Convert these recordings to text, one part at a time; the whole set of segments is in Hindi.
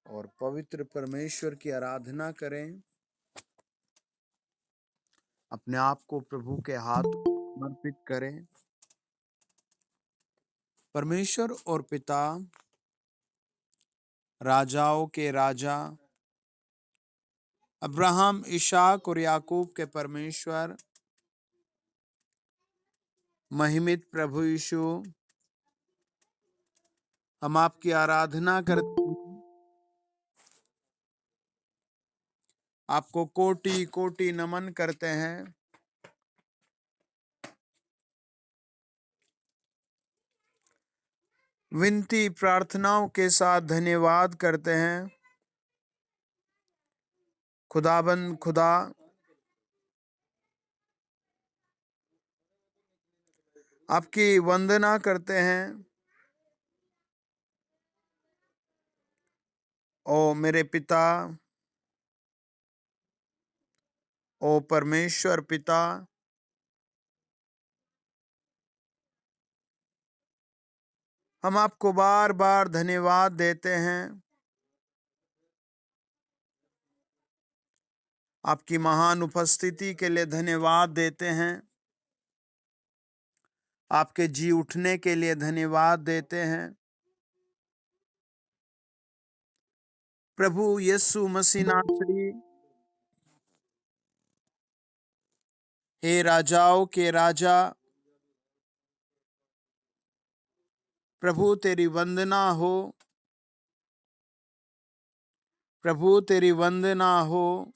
और पवित्र परमेश्वर की आराधना करें। अपने आप को प्रभु के हाथ समर्पित करें। परमेश्वर और पिता, राजाओं के राजा, अब्राहम, इशाक और याकूब के परमेश्वर, महिमित प्रभु यीशु, हम आपकी आराधना करते हैं। आपको कोटि कोटि नमन करते हैं। विनती प्रार्थनाओं के साथ धन्यवाद करते हैं। खुदाबंद खुदा, आपकी वंदना करते हैं। ओ मेरे पिता, ओ परमेश्वर पिता, हम आपको बार बार धन्यवाद देते हैं। आपकी महान उपस्थिति के लिए धन्यवाद देते हैं। आपके जी उठने के लिए धन्यवाद देते हैं। प्रभु यीशु मसीह नासरी, हे राजाओं के राजा, प्रभु तेरी वंदना हो। प्रभु तेरी वंदना हो।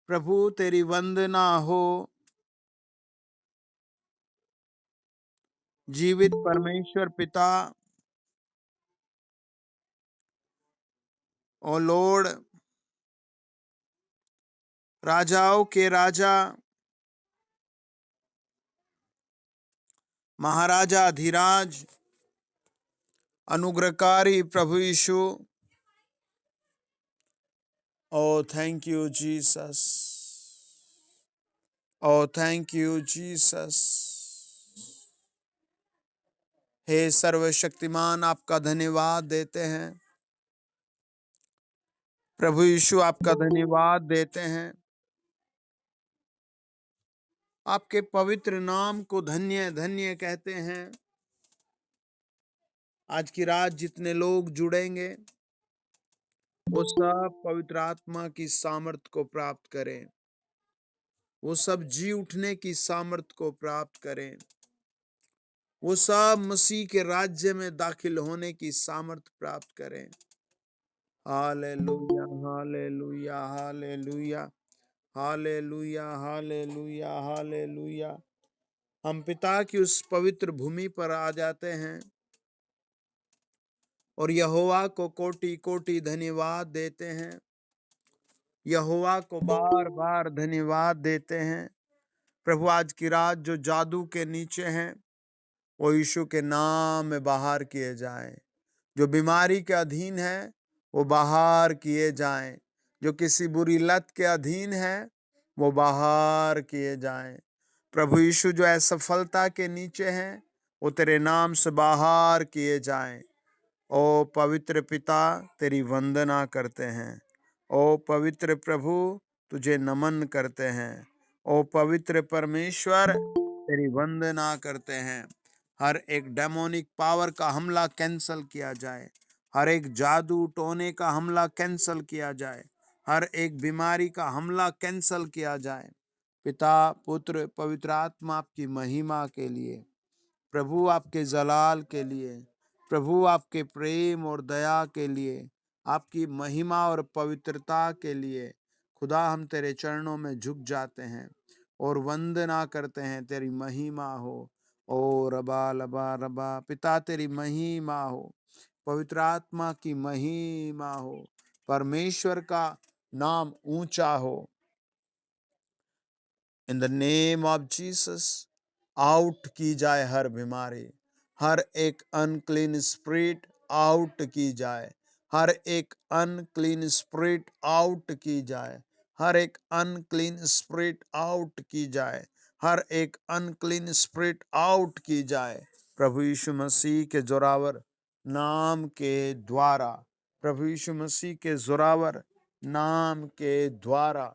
प्रभु तेरी वंदना हो। जीवित परमेश्वर पिता, ओ लॉर्ड, राजाओं के राजा, महाराजा धीराज, अनुग्रहकारी प्रभु Yeshu, oh thank you Jesus. Oh thank you Jesus. हे सर्वशक्तिमान, आपका धन्यवाद देते हैं। प्रभु यीशु, आपका धन्यवाद देते हैं। आपके पवित्र नाम को धन्य धन्य कहते हैं। आज की रात जितने लोग जुड़ेंगे, वो सब पवित्र आत्मा की सामर्थ को प्राप्त करें। वो सब जी उठने की सामर्थ को प्राप्त करें। वो सब मसीह के राज्य में दाखिल होने की सामर्थ प्राप्त करें। Hallelujah, hallelujah, hallelujah, hallelujah, hallelujah, hallelujah. हम पिता की उस पवित्र भूमि पर आ जाते हैं और यहोवा को कोटि कोटि धन्यवाद देते हैं। यहोवा को बार बार धन्यवाद देते हैं। प्रभु, आज की रात जो जादू के नीचे हैं, वो यीशु के नाम में बाहर किए जाएं। जो बीमारी के अधीन है, वो बाहर किए जाएं। जो किसी बुरी लत के अधीन है, वो बाहर किए जाएं। प्रभु यीशु, जो असफलता के नीचे हैं, वो तेरे नाम से बाहर किए जाएं। ओ पवित्र पिता, तेरी वंदना करते हैं। ओ पवित्र प्रभु, तुझे नमन करते हैं। ओ पवित्र परमेश्वर, तेरी वंदना करते हैं। हर एक डेमोनिक पावर का हमला कैंसल किया जाए। हर एक जादू टोने का हमला कैंसल किया जाए। हर एक बीमारी का हमला कैंसल किया जाए। पिता, पुत्र, पवित्र आत्मा, आपकी महिमा के लिए, प्रभु आपके जलाल के लिए, प्रभु आपके प्रेम और दया के लिए, आपकी महिमा और पवित्रता के लिए, खुदा हम तेरे चरणों में झुक जाते हैं और वंदना करते हैं। तेरी महिमा हो। ओ रबा लबा रबा, पिता तेरी महिमा हो। पवित्र आत्मा की महिमा हो। परमेश्वर का नाम ऊंचा हो। इन the name of Jesus, out की जाए हर बीमारी। हर एक अनक्लीन स्पिरिट आउट की जाए। हर एक अनक्लीन स्पिरिट आउट की जाए। हर एक अनक्लीन स्पिरिट आउट की जाए। हर एक अनक्लीन स्पिरिट आउट की जाए। प्रभु यीशु मसीह के जोरावर नाम के द्वारा, प्रभु यीशु मसीह के जोरावर नाम के द्वारा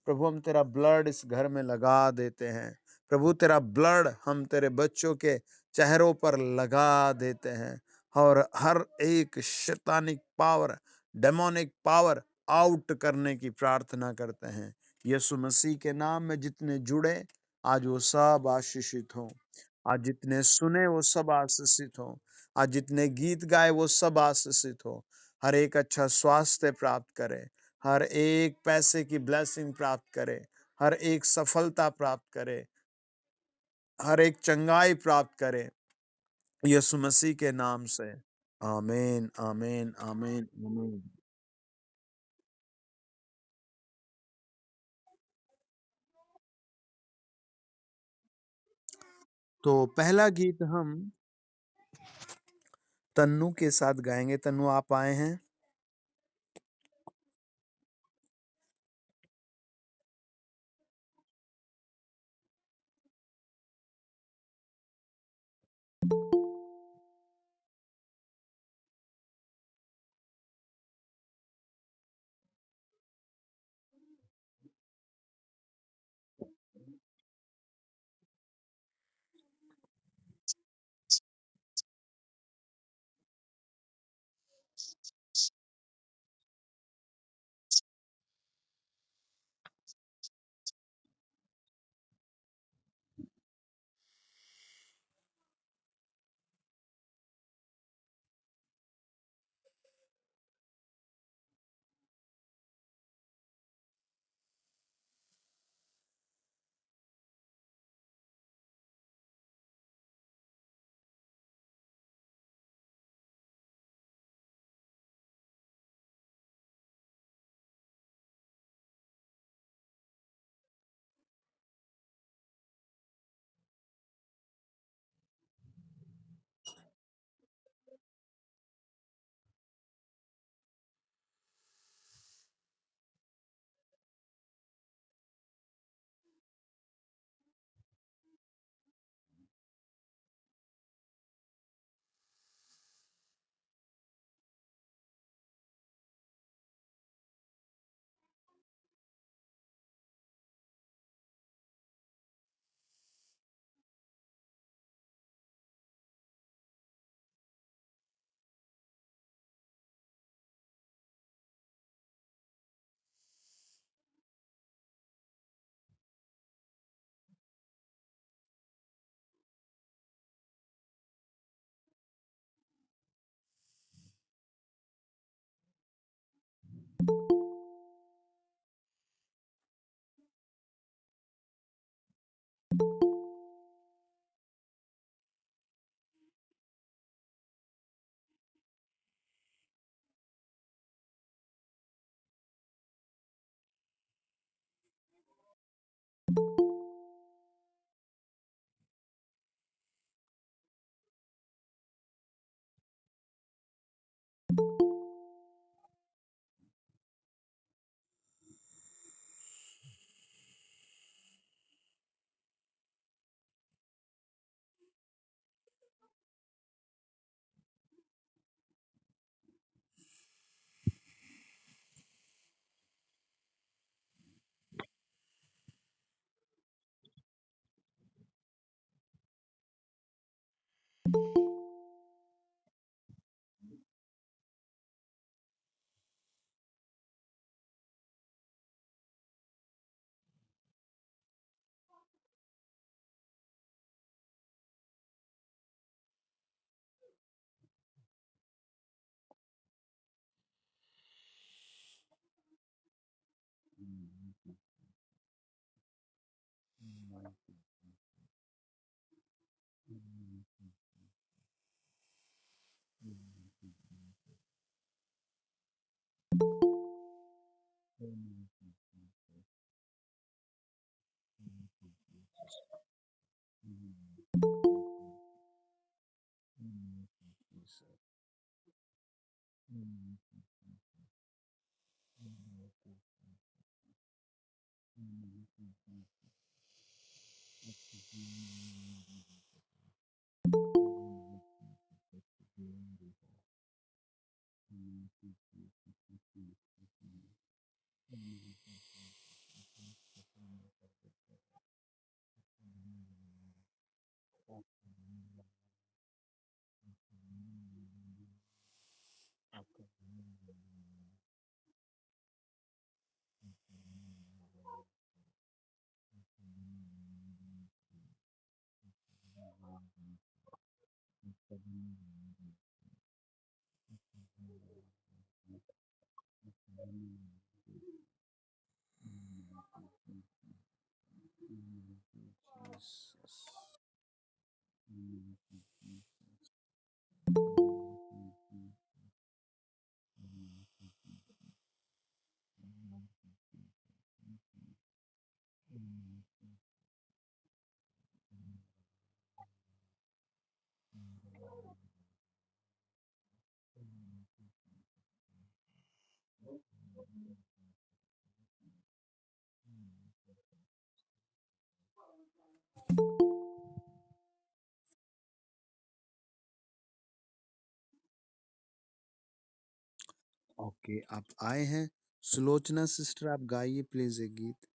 प्रभु हम तेरा ब्लड इस घर में लगा देते हैं। प्रभु तेरा ब्लड हम तेरे बच्चों के चेहरों पर लगा देते हैं और हर एक शैतानिक पावर, डेमोनिक पावर आउट करने की प्रार्थना करते हैं। यीशु मसीह के नाम में जितने जुड़े आज वो सब आशीषित हों। आज जितने सुने वो सब आशीषित हों। आज जितने गीत गाए वो सब आशीषित हो। हर एक अच्छा स्वास्थ्य प्राप्त करे, हर एक पैसे की ब्लेसिंग प्राप्त करे, हर एक सफलता प्राप्त करे, हर एक चंगाई प्राप्त करे यीशु मसीह के नाम से। आमीन, आमीन, आमीन, आमीन। तो पहला गीत हम तन्नू के साथ गाएंगे। तन्नू आप आए हैं? ओके, आप आए हैं। सुलोचना सिस्टर, आप गाइए प्लीज एक गीत।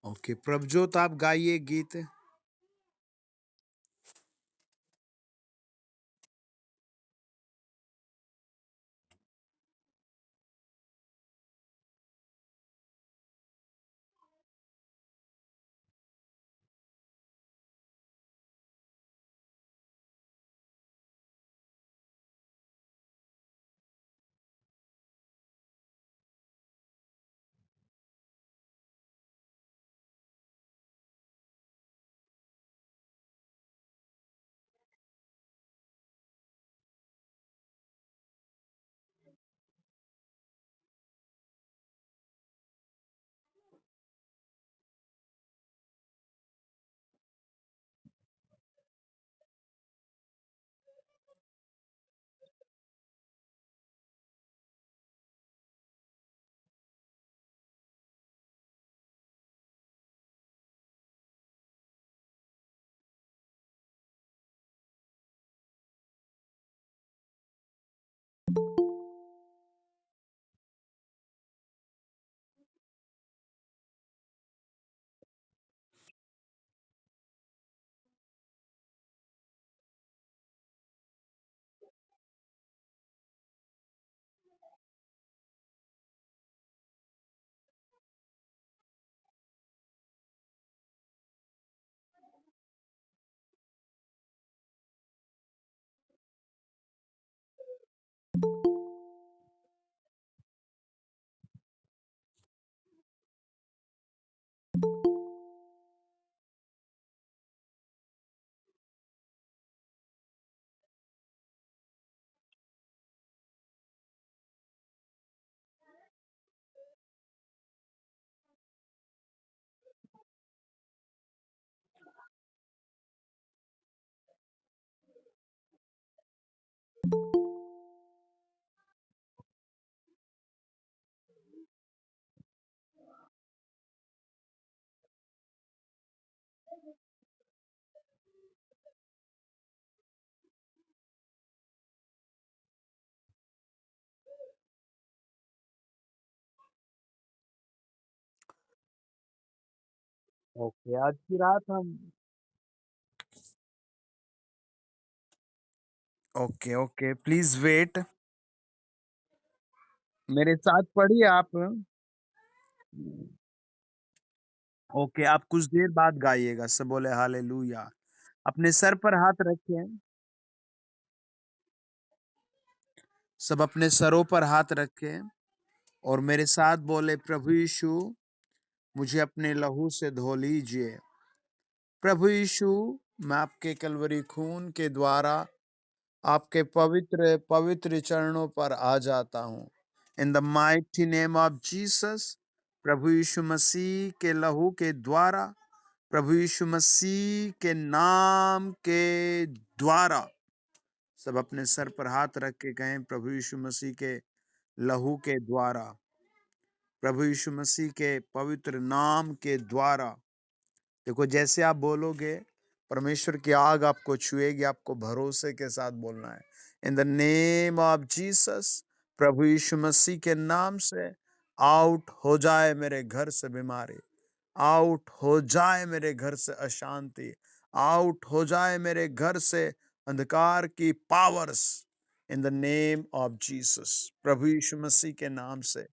ओके, प्रभजोत आप गाइए गीत। ओके, आज की रात हम ओके ओके, प्लीज वेट। मेरे साथ पढ़िए आप। ओके, आप कुछ देर बाद गाइएगा, सब बोले हालेलुया। अपने सर पर हाथ रखें। सब अपने सरों पर हाथ रखें और मेरे साथ बोले, प्रभु यीशु मुझे अपने लहू से धो लीजिए। प्रभु यीशु, मैं आपके कलवरी खून के द्वारा आपके पवित्र पवित्र चरणों पर आ जाता हूँ। In the mighty name of Jesus, प्रभु यीशु मसीह के लहू के द्वारा, प्रभु यीशु मसीह के नाम के द्वारा, सब अपने सर पर हाथ रख के कहें, प्रभु यीशु मसीह के लहू के द्वारा, प्रभु यीशु मसीह के पवित्र नाम के द्वारा। देखो, जैसे आप बोलोगे, परमेश्वर की आग आपको छुएगी। आपको भरोसे के साथ बोलना है, in the name of Jesus, प्रभु यीशु मसीह के नाम से आउट हो जाए मेरे घर से बीमारी, आउट हो जाए मेरे घर से अशांति, आउट हो जाए मेरे घर से अंधकार की powers, in the name of Jesus. प्रभु यीशु मसीह के नाम से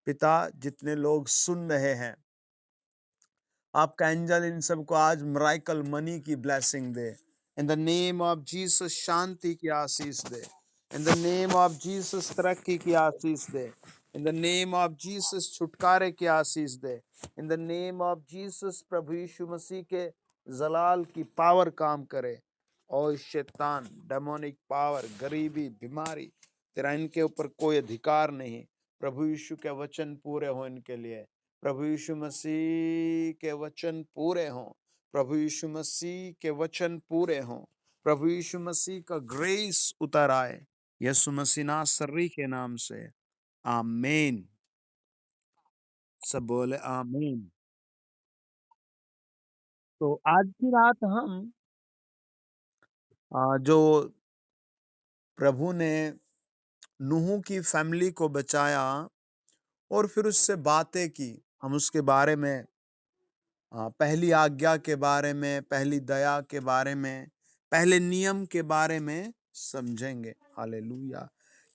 पिता, जितने लोग सुन रहे हैं, आपका एंजल इन सबको आज मिरेकल मनी की ब्लेसिंग दे। In the name of Jesus शांति की आशीष दे। In the name of Jesus तरक्की की आशीष दे। In the name of Jesus छुटकारे की आशीष दे। In the name of Jesus प्रभु यीशु मसीह के जलाल की पावर काम करे। और शैतान, डेमोनिक पावर, गरीबी, बीमारी, तेरा इनके ऊपर कोई अधिकार नहीं। प्रभु यीशु के वचन पूरे हो इनके लिए। प्रभु यीशु मसीह के वचन पूरे हों। प्रभु यीशु मसीह के वचन पूरे हों। प्रभु यीशु मसीह का ग्रेस उतर आए, यीशु मसीह नासरी के नाम से। आमीन। सब बोले आमीन। तो आज की रात हम जो प्रभु ने नूह की फैमिली को बचाया और फिर उससे बातें की, हम उसके बारे में, पहली आज्ञा के बारे में, पहली दया के बारे में, पहले नियम के बारे में समझेंगे। हालेलुया।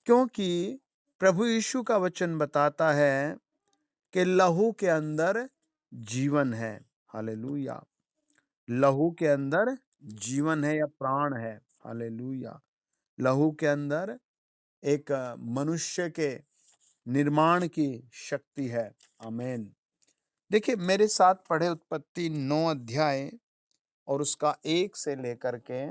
क्योंकि प्रभु यीशु का वचन बताता है कि लहू के अंदर जीवन है। हालेलुया। लहू के अंदर जीवन है या प्राण है। हालेलुया। लहू के अंदर एक मनुष्य के निर्माण की शक्ति है। आमीन। देखिए, मेरे साथ पढ़े उत्पत्ति 9 अध्याय और उसका 1 से लेकर के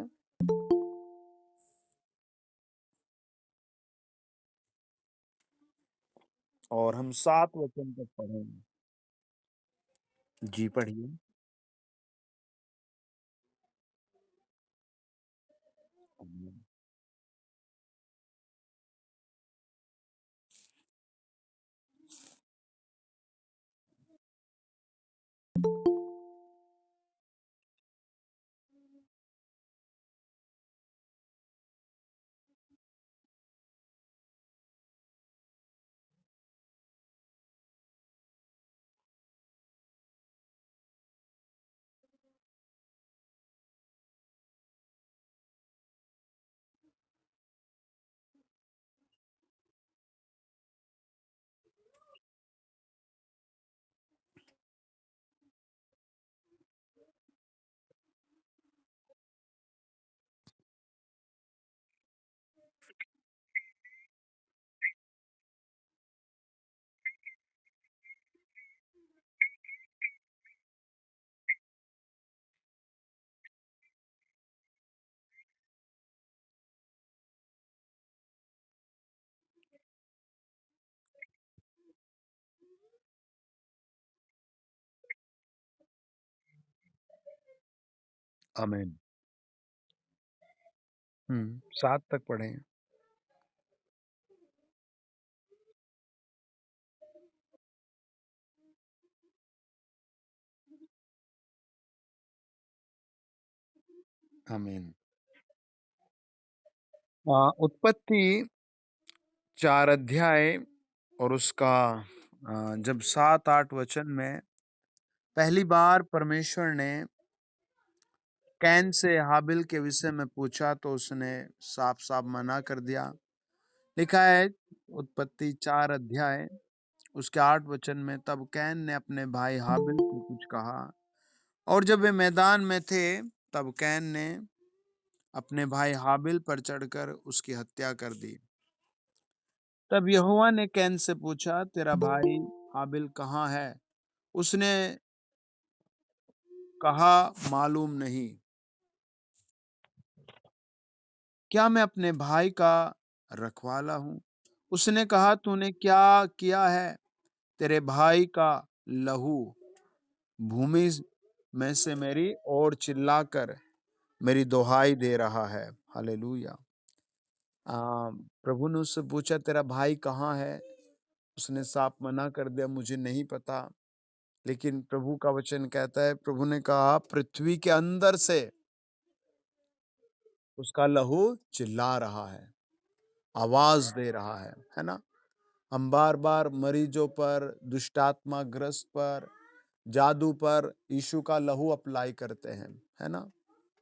और हम 7 वचन तक पढ़ेंगे। जी पढ़िए। आमीन। आमीन। 7 तक पढ़े। आमीन। उत्पत्ति 4 अध्याय और उसका जब 7-8 वचन में पहली बार परमेश्वर ने कैन से हाबिल के विषय में पूछा तो उसने साफ साफ मना कर दिया। लिखा है उत्पत्ति 4 अध्याय उसके 8 वचन में, तब कैन ने अपने भाई हाबिल को कुछ कहा और जब वे मैदान में थे तब कैन ने अपने भाई हाबिल पर चढ़कर उसकी हत्या कर दी। तब यहोवा ने कैन से पूछा, तेरा भाई हाबिल कहाँ है? उसने कहा, मालूम नहीं। क्या मैं अपने भाई का रखवाला हूँ? उसने कहा, तूने क्या किया है? तेरे भाई का लहू भूमि में से मेरी ओर चिल्लाकर मेरी दुहाई दे रहा है। हालेलुया। प्रभु ने उससे पूछा, तेरा भाई कहाँ है? उसने साफ मना कर दिया, मुझे नहीं पता। लेकिन प्रभु का वचन कहता है, प्रभु ने कहा, पृथ्वी के अंदर से उसका लहू चिल्ला रहा है, आवाज दे रहा है ना? हम बार बार मरीजों पर, दुष्टात्मा ग्रस्त पर, जादू पर यीशु का लहू अप्लाई करते हैं, है ना?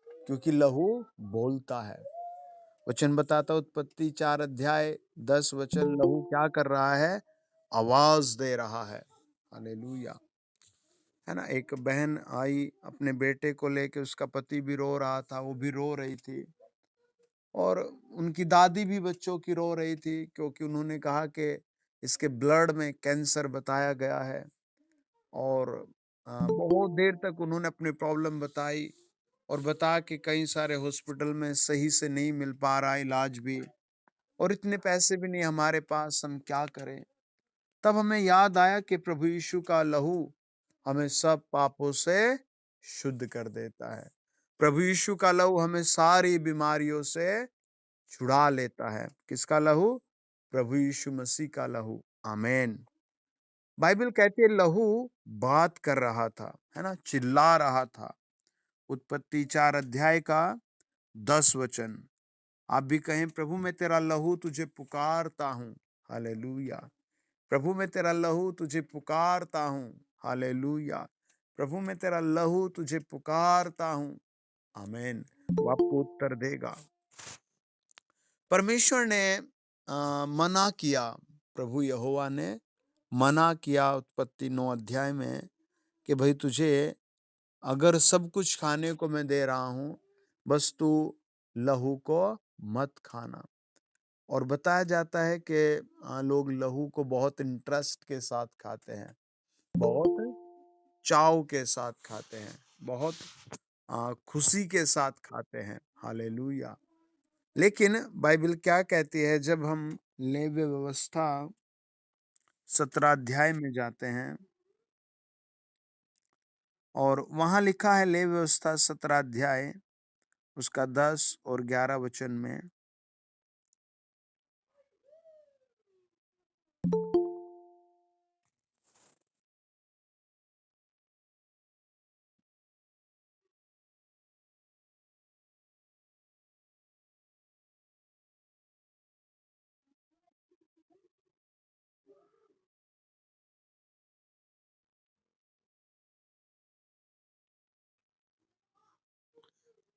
क्योंकि लहू बोलता है। वचन बताता है, उत्पत्ति 4 अध्याय 10 वचन, लहू क्या कर रहा है? आवाज दे रहा है। हालेलुया। है ना? एक बहन आई अपने बेटे को लेके, उसका पति भी रो रहा था, वो भी रो रही थी, और उनकी दादी भी बच्चों की रो रही थी, क्योंकि उन्होंने कहा कि इसके ब्लड में कैंसर बताया गया है। और बहुत देर तक उन्होंने अपनी प्रॉब्लम बताई, और बता के कई सारे हॉस्पिटल में सही से नहीं मिल पा रहा इलाज भी, और इतने पैसे भी नहीं हमारे पास, हम क्या करें? तब हमें याद आया कि प्रभु यीशु का लहू हमें सब पापों से शुद्ध कर देता है। प्रभु यीशु का लहू हमें सारी बीमारियों से छुड़ा लेता है। किसका लहू? प्रभु यीशु मसीह का लहू। आमीन। बाइबल कहती है लहू बात कर रहा था, है ना? चिल्ला रहा था। उत्पत्ति 4 अध्याय का 10 वचन। आप भी कहें, प्रभु मैं तेरा लहू तुझे पुकारता हूँ। हालेलुया। प्रभु मैं तेरा लहू तुझे पुकारता हूँ। हालेलुया। प्रभु मैं तेरा लहू तुझे पुकारता हूँ। आमीन। वो आपको उत्तर देगा। परमेश्वर ने मना किया, प्रभु यहोवा ने मना किया उत्पत्ति 9 अध्याय में, कि भाई तुझे अगर सब कुछ खाने को मैं दे रहा हूं, बस तू लहू को मत खाना। और बताया जाता है कि लोग लहू को बहुत इंटरेस्ट के साथ खाते हैं, बहुत चाव के साथ खाते हैं, बहुत खुशी के साथ खाते हैं। हालेलुया। लेकिन बाइबल क्या कहती है, जब हम लेव्य व्यवस्था 17 अध्याय में जाते हैं, और वहां लिखा है, लेव्य व्यवस्था 17 अध्याय उसका 10 और 11 वचन में,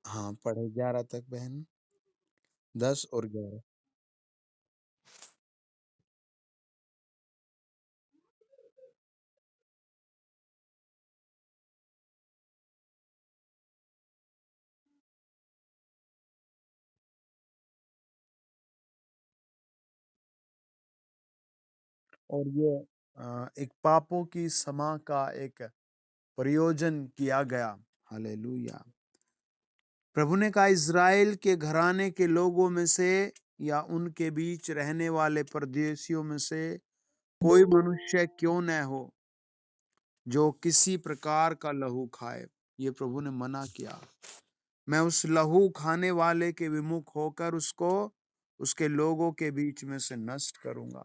हाँ पढ़े 11 तक बहन, 10 और 11। और ये एक पापों की क्षमा का एक प्रयोजन किया गया। हालेलुया। प्रभु ने कहा, इज़राइल के घराने के लोगों में से या उनके बीच रहने वाले परदेशियों में से कोई मनुष्य क्यों न हो जो किसी प्रकार का लहू खाए। ये प्रभु ने मना किया। मैं उस लहू खाने वाले के विमुख होकर उसको उसके लोगों के बीच में से नष्ट करूंगा।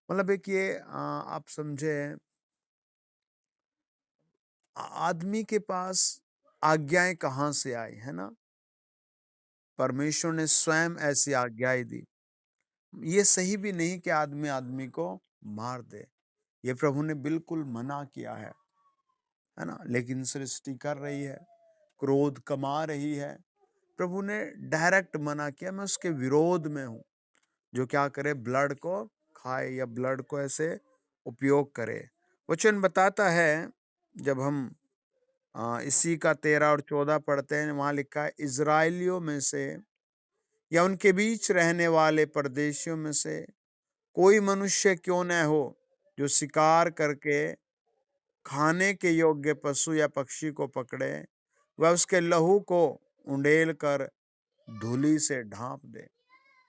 मतलब एक ये आप समझे, आदमी के पास आज्ञाएं कहाँ से आई, है ना? परमेश्वर ने स्वयं ऐसी आज्ञाएं दी। ये सही भी नहीं कि आदमी आदमी को मार दे। ये प्रभु ने बिल्कुल मना किया है ना? लेकिन सृष्टि कर रही है, क्रोध कमा रही है। प्रभु ने डायरेक्ट मना किया, मैं उसके विरोध में हूं, जो क्या करे, ब्लड को खाए या ब्लड को ऐसे उपयोग करे। वचन बताता है, जब हम इसी का 13 और 14 पढ़ते हैं, वहां लिखा है, इजराइलियों में से या उनके बीच रहने वाले परदेशियों में से कोई मनुष्य क्यों न हो जो शिकार करके खाने के योग्य पशु या पक्षी को पकड़े, वह उसके लहू को उंडेल कर धूली से ढांप दे।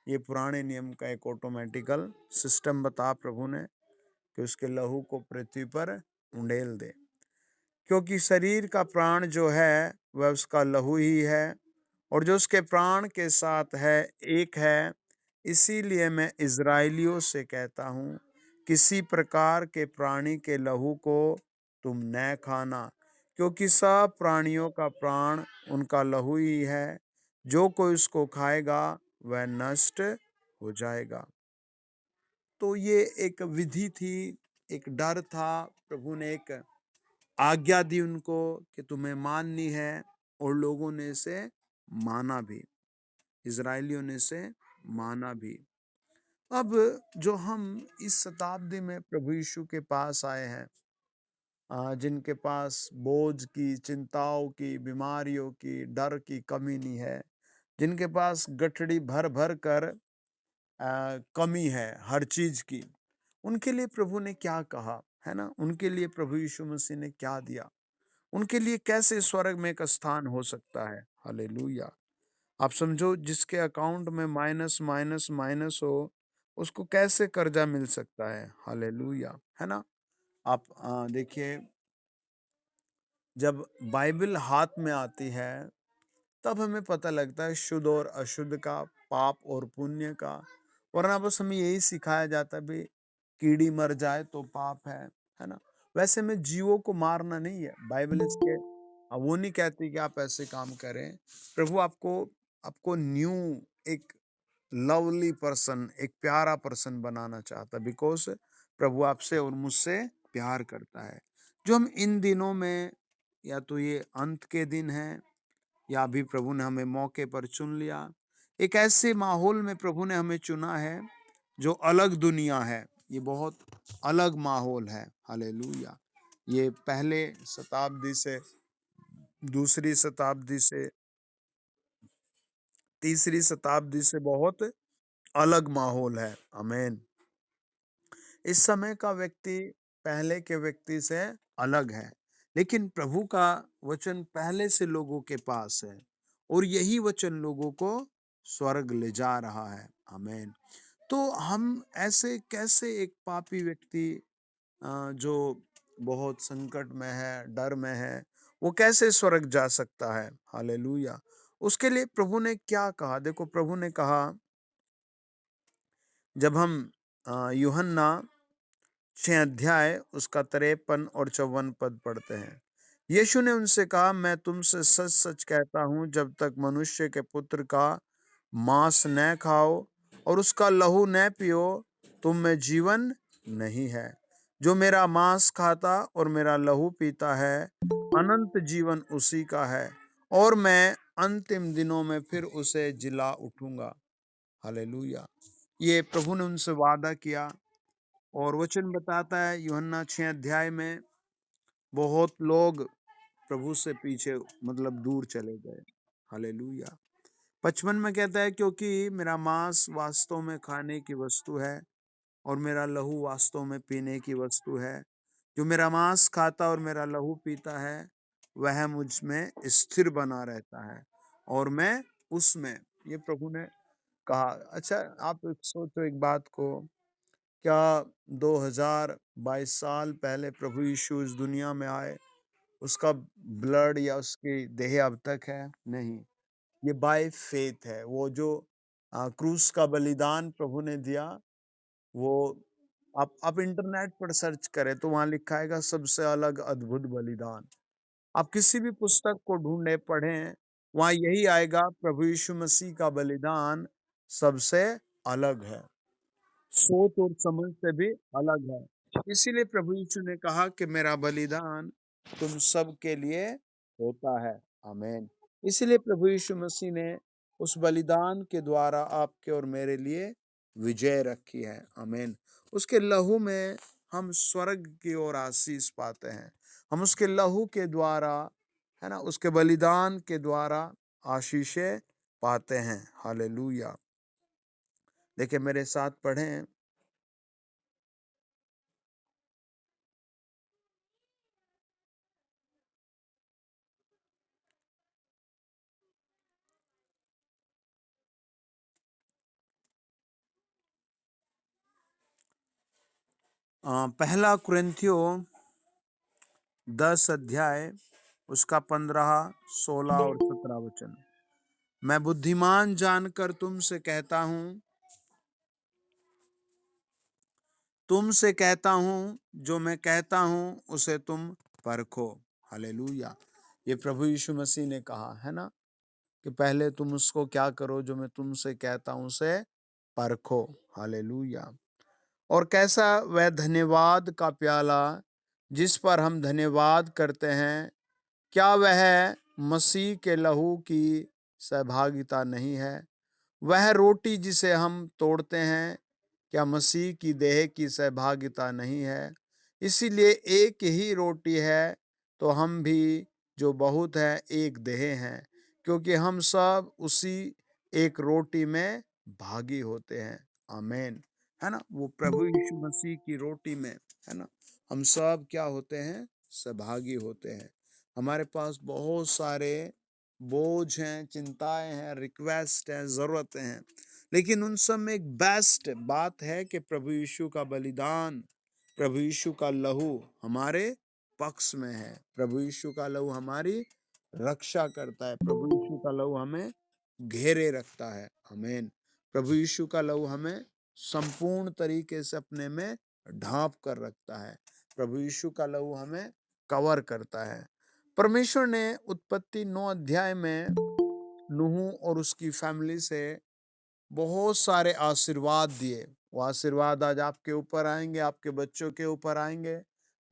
ये पुराने नियम का एक ऑटोमेटिकल सिस्टम बता प्रभु ने, कि उसके लहू को पृथ्वी पर उंडेल दे, क्योंकि शरीर का प्राण जो है वह उसका लहू ही है, और जो उसके प्राण के साथ है एक है। इसीलिए मैं इजराइलियों से कहता हूँ, किसी प्रकार के प्राणी के लहू को तुम न खाना, क्योंकि सब प्राणियों का प्राण उनका लहू ही है। जो कोई उसको खाएगा वह नष्ट हो जाएगा। तो ये एक विधि थी, एक डर था। प्रभु ने एक आज्ञा दी उनको कि तुम्हें माननी है, और लोगों ने इसे माना भी, इजरायलियों ने इसे माना भी। अब जो हम इस शताब्दी में प्रभु यीशु के पास आए हैं, जिनके पास बोझ की, चिंताओं की, बीमारियों की, डर की कमी नहीं है, जिनके पास गठड़ी भर भर कर कमी है हर चीज की, उनके लिए प्रभु ने क्या कहा, है ना? उनके लिए प्रभु यीशु मसीह ने क्या दिया? उनके लिए कैसे स्वर्ग में एक स्थान हो सकता है? हालेलुया! आप समझो, जिसके अकाउंट में माइनस माइनस माइनस हो, उसको कैसे कर्जा मिल सकता है? हालेलुया! है ना? आप देखिए, जब बाइबल हाथ में आती है, तब हमें पता लगता है शुद्ध और अशुद्ध का, पाप और पुण्य का। वरना बस हमें यही सिखाया जाता है, भाई कीड़ी मर जाए तो पाप है ना? वैसे में जीवों को मारना नहीं है। बाइबल इसके वो नहीं कहती कि आप ऐसे काम करें। प्रभु आपको आपको न्यू, एक लवली पर्सन, एक प्यारा पर्सन बनाना चाहता है, बिकॉज प्रभु आपसे और मुझसे प्यार करता है। जो हम इन दिनों में, या तो ये अंत के दिन हैं, या अभी प्रभु ने हमें मौके पर चुन लिया, एक ऐसे माहौल में प्रभु ने हमें चुना है जो अलग दुनिया है। ये बहुत अलग माहौल है। हालेलुया! ये पहले शताब्दी से, दूसरी शताब्दी से, तीसरी शताब्दी से बहुत अलग माहौल है। आमीन। इस समय का व्यक्ति पहले के व्यक्ति से अलग है, लेकिन प्रभु का वचन पहले से लोगों के पास है, और यही वचन लोगों को स्वर्ग ले जा रहा है। आमीन। तो हम ऐसे कैसे, एक पापी व्यक्ति जो बहुत संकट में है, डर में है, वो कैसे स्वर्ग जा सकता है? हालेलुया! उसके लिए प्रभु ने क्या कहा? देखो, प्रभु ने कहा, जब हम यूहन्ना 6 अध्याय उसका 53 और 54 पद पढ़ते हैं। यीशु ने उनसे कहा, मैं तुमसे सच सच कहता हूँ, जब तक मनुष्य के पुत्र का मांस न खाओ और उसका लहू न पियो, तुम में जीवन नहीं है। जो मेरा मांस खाता और मेरा लहू पीता है, अनंत जीवन उसी का है, और मैं अंतिम दिनों में फिर उसे जिला उठूंगा। हालेलुया! ये प्रभु ने उनसे वादा किया, और वचन बताता है यूहन्ना 6 अध्याय में, बहुत लोग प्रभु से पीछे, मतलब दूर चले गए। हालेलुया! 55 में कहता है, क्योंकि मेरा मांस वास्तव में खाने की वस्तु है और मेरा लहू वास्तव में पीने की वस्तु है। जो मेरा मांस खाता और मेरा लहू पीता है, वह मुझ में स्थिर बना रहता है और मैं उसमें। ये प्रभु ने कहा। अच्छा, आप सोचो एक बात को, क्या 2022 साल पहले प्रभु यीशु इस दुनिया में आए, उसका ब्लड या उसकी देह अब तक है? नहीं। ये बाय फेथ है। वो जो क्रूस का बलिदान प्रभु ने दिया, वो आप इंटरनेट पर सर्च करें तो वहां लिखा आएगा, सबसे अलग अद्भुत बलिदान। आप किसी भी पुस्तक को ढूंढे, पढ़ें, वहां यही आएगा, प्रभु यीशु मसीह का बलिदान सबसे अलग है, सोच और समझ से भी अलग है। इसीलिए प्रभु यीशु ने कहा कि मेरा बलिदान तुम सब के लिए होता है। आमीन। इसीलिए प्रभु यीशु मसीह ने उस बलिदान के द्वारा आपके और मेरे लिए विजय रखी है। आमीन। उसके लहू में हम स्वर्ग की ओर आशीष पाते हैं। हम उसके लहू के द्वारा, है ना, उसके बलिदान के द्वारा आशीषें पाते हैं। हालेलुया! देखिए, मेरे साथ पढ़ें, पहला कुरिन्थियों 10 अध्याय उसका 15, 16 और 17 वचन। मैं बुद्धिमान जानकर तुमसे कहता हूँ, जो मैं कहता हूँ उसे तुम परखो। हालेलुया! ये प्रभु यीशु मसीह ने कहा है ना, कि पहले तुम उसको क्या करो, जो मैं तुमसे कहता हूँ उसे परखो। हालेलुया! और कैसा वह धन्यवाद का प्याला जिस पर हम धन्यवाद करते हैं, क्या वह मसीह के लहू की सहभागिता नहीं है? वह रोटी जिसे हम तोड़ते हैं, क्या मसीह की देह की सहभागिता नहीं है? इसीलिए एक ही रोटी है, तो हम भी जो बहुत है एक देह हैं, क्योंकि हम सब उसी एक रोटी में भागी होते हैं। आमीन। है ना? वो प्रभु यीशु मसीह की रोटी में, है ना? हम सब क्या होते हैं? सहभागी होते हैं। हमारे पास बहुत सारे बोझ हैं, चिंताएं हैं, रिक्वेस्ट हैं, जरूरतें हैं, लेकिन उन सब में एक बेस्ट बात है कि प्रभु यीशु का बलिदान, प्रभु यीशु का लहू हमारे पक्ष में है। प्रभु यीशु का लहू हमारी रक्षा करता है। प्रभु यीशु का लहू हमें घेरे रखता है। आमीन। प्रभु यीशु का लहू हमें संपूर्ण तरीके से अपने में ढांप कर रखता है। प्रभु यीशु का लहू हमें कवर करता है। परमेश्वर ने उत्पत्ति 9 अध्याय में नूह और उसकी फैमिली से बहुत सारे आशीर्वाद दिए। वो आशीर्वाद आज आपके ऊपर आएंगे, आपके बच्चों के ऊपर आएंगे।